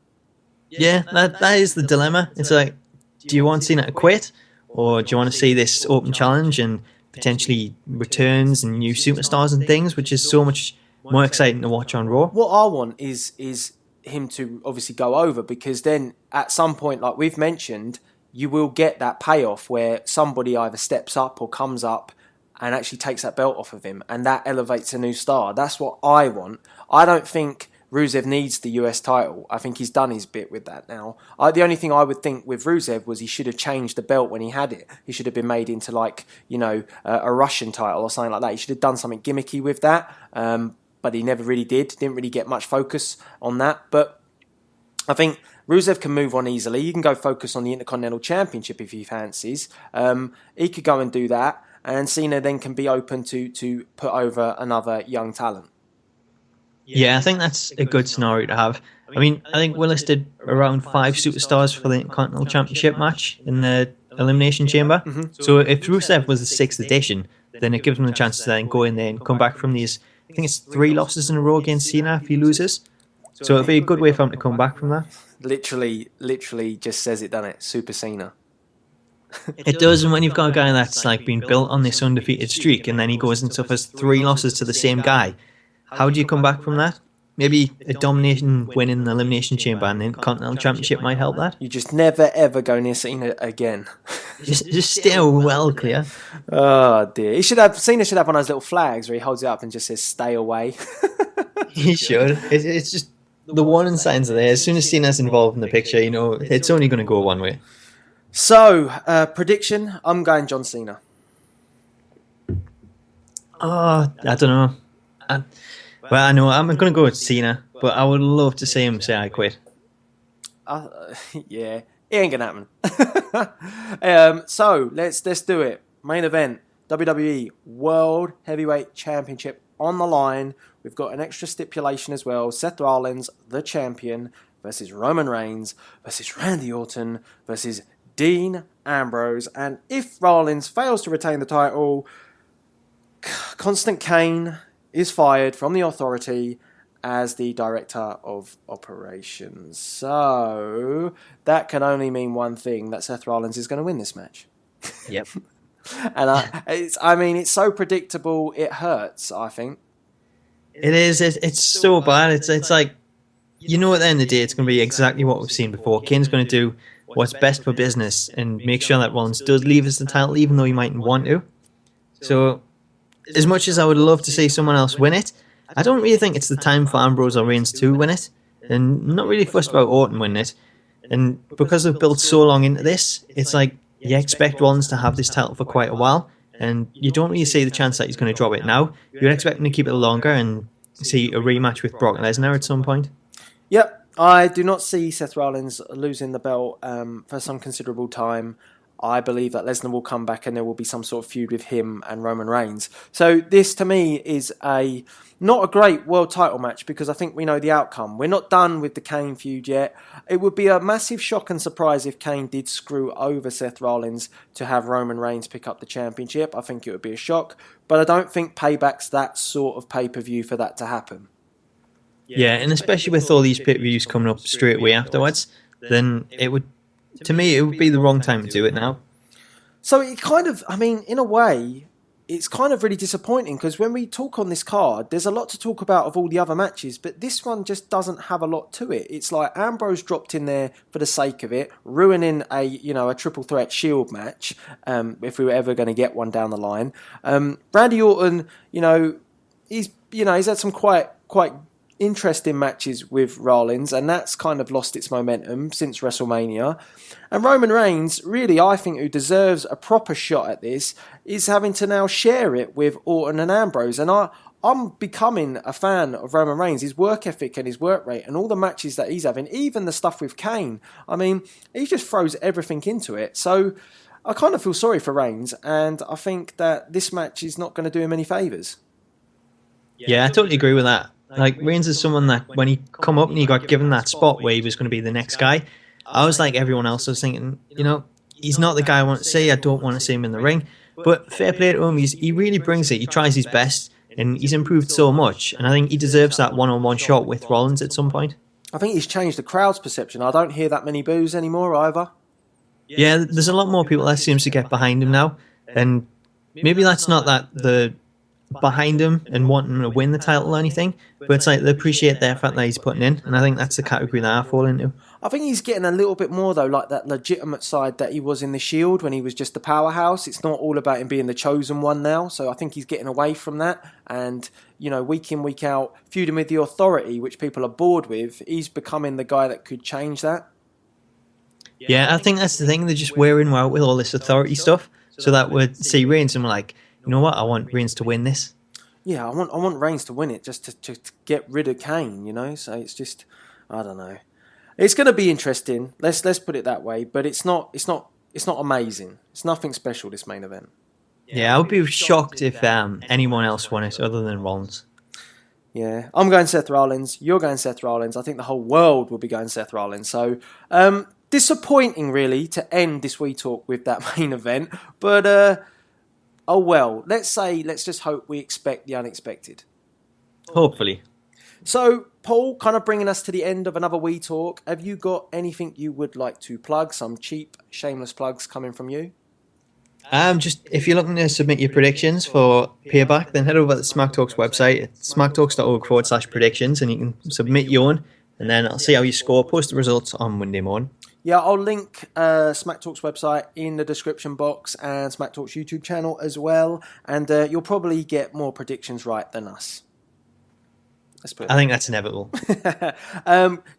[SPEAKER 4] Yeah, that is the dilemma. It's like, do you want Cena to quit, or do you want to see this open challenge and potentially returns and new superstars and things, which is so much more exciting to watch on Raw?
[SPEAKER 3] What I want is him to obviously go over, because then at some point, like we've mentioned, you will get that payoff where somebody either steps up or comes up and actually takes that belt off of him, and that elevates a new star. That's what I want. I don't think Rusev needs the US title. I think he's done his bit with that now. The only thing I would think with Rusev was he should have changed the belt when he had it. He should have been made into like, a Russian title or something like that. He should have done something gimmicky with that. But he never really did. Didn't really get much focus on that. But I think Rusev can move on easily. He can go focus on the Intercontinental Championship if he fancies. He could go and do that. And Cena then can be open to put over another young talent.
[SPEAKER 4] Yeah, I think that's a good scenario to have. I mean, I think Willis did around 5 superstars for the Intercontinental Championship match in the Elimination Chamber.
[SPEAKER 3] Mm-hmm.
[SPEAKER 4] So if Rusev was the 6th edition, then it gives him a chance to then go in there and come back from these, I think it's 3 losses in a row against Cena if he loses. So it'll be a good way for him to come back from that.
[SPEAKER 3] Literally just says it, doesn't it? Super Cena.
[SPEAKER 4] It does, and when you've got a guy that's like been built on this undefeated streak and then he goes and suffers 3 losses to the same guy, how do you come back from that? Maybe a domination win in the Elimination Chamber and the Intercontinental Championship might help that.
[SPEAKER 3] You just never ever go near Cena again.
[SPEAKER 4] just stay well clear.
[SPEAKER 3] Oh dear. Cena should have one of those little flags where he holds it up and just says "Stay away."
[SPEAKER 4] He should. It's just the warning signs are there. As soon as Cena's involved in the picture, it's only going to go one way.
[SPEAKER 3] So, prediction: I'm going John Cena.
[SPEAKER 4] Oh, I don't know. I know I'm going to go with Cena, but I would love to see him say I quit.
[SPEAKER 3] Yeah, it ain't gonna happen. So let's do it. Main event: WWE World Heavyweight Championship on the line. We've got an extra stipulation as well. Seth Rollins, the champion, versus Roman Reigns versus Randy Orton versus Dean Ambrose. And if Rollins fails to retain the title, Constant Kane is fired from the Authority as the Director of Operations. So that can only mean one thing, that Seth Rollins is going to win this match.
[SPEAKER 4] Yep.
[SPEAKER 3] And it's so predictable, it hurts, I think.
[SPEAKER 4] It is. It's so bad. It's like, at the end of the day, it's going to be exactly what we've seen before. Kane's going to do what's best for business and make sure that Rollins does leave us the title, even though he mightn't want to. So, as much as I would love to see someone else win it, I don't really think it's the time for Ambrose or Reigns to win it. And not really fussed about Orton winning it. And because they've built so long into this, it's like, you expect Rollins to have this title for quite a while, and you don't really see the chance that he's going to drop it now. You'd expect him to keep it longer and see a rematch with Brock Lesnar at some point.
[SPEAKER 3] Yep, I do not see Seth Rollins losing the belt for some considerable time. I believe that Lesnar will come back and there will be some sort of feud with him and Roman Reigns. So this, to me, is not a great world title match because I think we know the outcome. We're not done with the Kane feud yet. It would be a massive shock and surprise if Kane did screw over Seth Rollins to have Roman Reigns pick up the championship. I think it would be a shock. But I don't think Payback's that sort of pay-per-view for that to happen.
[SPEAKER 4] Yeah, and especially with all these pay-per-views coming up straight away afterwards, then to me, it would be the wrong time to do it now.
[SPEAKER 3] So it kind of, in a way, it's kind of really disappointing because when we talk on this card, there's a lot to talk about of all the other matches, but this one just doesn't have a lot to it. It's like Ambrose dropped in there for the sake of it, ruining a triple threat Shield match, if we were ever going to get one down the line. Randy Orton, he's had some quite interesting matches with Rollins, and that's kind of lost its momentum since WrestleMania. And Roman Reigns, really, I think, who deserves a proper shot at this, is having to now share it with Orton and Ambrose. And I'm becoming a fan of Roman Reigns, his work ethic and his work rate, and all the matches that he's having, even the stuff with Kane. He just throws everything into it. So I kind of feel sorry for Reigns, and I think that this match is not going to do him any favours.
[SPEAKER 4] Yeah, I totally agree with that. Like, Reigns is someone that when he come up and he got given that spot where he was going to be the next guy, I was like everyone else. I was thinking, he's not the guy I want to see. I don't want to see him in the ring. But fair play to him. He really brings it. He tries his best, and he's improved so much. And I think he deserves that one-on-one shot with Rollins at some point.
[SPEAKER 3] I think he's changed the crowd's perception. I don't hear that many boos anymore either.
[SPEAKER 4] Yeah, there's a lot more people that seems to get behind him now. And maybe that's not that the behind him and wanting him to win the title or anything, but it's like they appreciate the effort that he's putting in, and I think that's the category that I fall into.
[SPEAKER 3] I think he's getting a little bit more, though, like that legitimate side that he was in the Shield when he was just the powerhouse. It's not all about him being the chosen one now, so I think he's getting away from that. And, you know, week in, week out, feuding with the Authority, which people are bored with, he's becoming the guy that could change that.
[SPEAKER 4] Yeah, I think that's the thing. They're just wearing out with all this Authority stuff, so that we'd see Reigns and we're like, you know what, I want Reigns to win this.
[SPEAKER 3] Yeah, I want Reigns to win it just to get rid of Kane, you know? So it's just, I don't know. It's going to be interesting. Let's put it that way. But it's not amazing. It's nothing special, this main event.
[SPEAKER 4] Yeah, I would be shocked if anyone else won it other than Rollins.
[SPEAKER 3] Yeah, I'm going Seth Rollins. You're going Seth Rollins. I think the whole world will be going Seth Rollins. So disappointing, really, to end this We Talk with that main event. But oh well. Let's just hope we expect the unexpected.
[SPEAKER 4] Hopefully.
[SPEAKER 3] So, Paul, kind of bringing us to the end of another We Talk. Have you got anything you would like to plug? Some cheap, shameless plugs coming from you?
[SPEAKER 4] Just if you're looking to submit your predictions for Payback, then head over to the Smack Talks website. It's smacktalks.org/predictions, and you can submit your own, and then I'll see how you score. Post the results on Monday morning.
[SPEAKER 3] Yeah, I'll link Smack Talks website in the description box and Smack Talks YouTube channel as well. And you'll probably get more predictions right than us.
[SPEAKER 4] I think that's inevitable.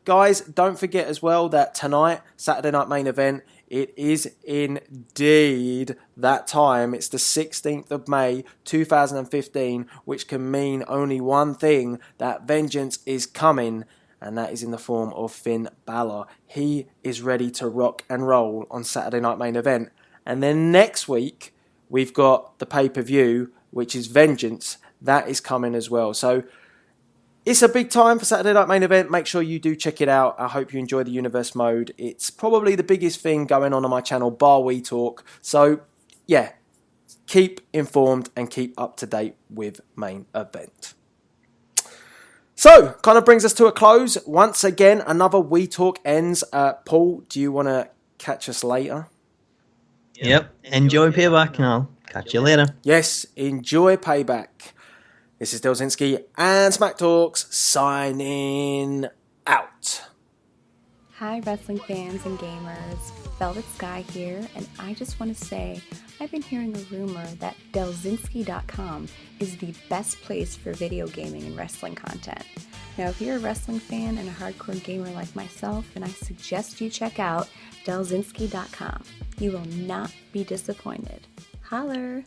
[SPEAKER 3] Guys, don't forget as well that tonight, Saturday night main event, it is indeed that time. It's the 16th of May, 2015, which can mean only one thing, that vengeance is coming, and that is in the form of Finn Balor. He is ready to rock and roll on Saturday night main event. And then next week, we've got the pay-per-view, which is Vengeance. That is coming as well. So it's a big time for Saturday night main event. Make sure you do check it out. I hope you enjoy the universe mode. It's probably the biggest thing going on my channel, bar We Talk. So yeah, keep informed and keep up to date with main event. So, kind of brings us to a close. Once again, another We Talk ends. Paul, do you want to catch us later?
[SPEAKER 4] Yep. Enjoy Payback, and I'll catch you later.
[SPEAKER 3] Yes, enjoy Payback. This is Delzinski and Smack Talks signing out.
[SPEAKER 5] Hi, wrestling fans and gamers. Velvet Sky here, and I just want to say I've been hearing a rumor that Delzinski.com is the best place for video gaming and wrestling content. Now, if you're a wrestling fan and a hardcore gamer like myself, then I suggest you check out Delzinski.com. You will not be disappointed. Holler!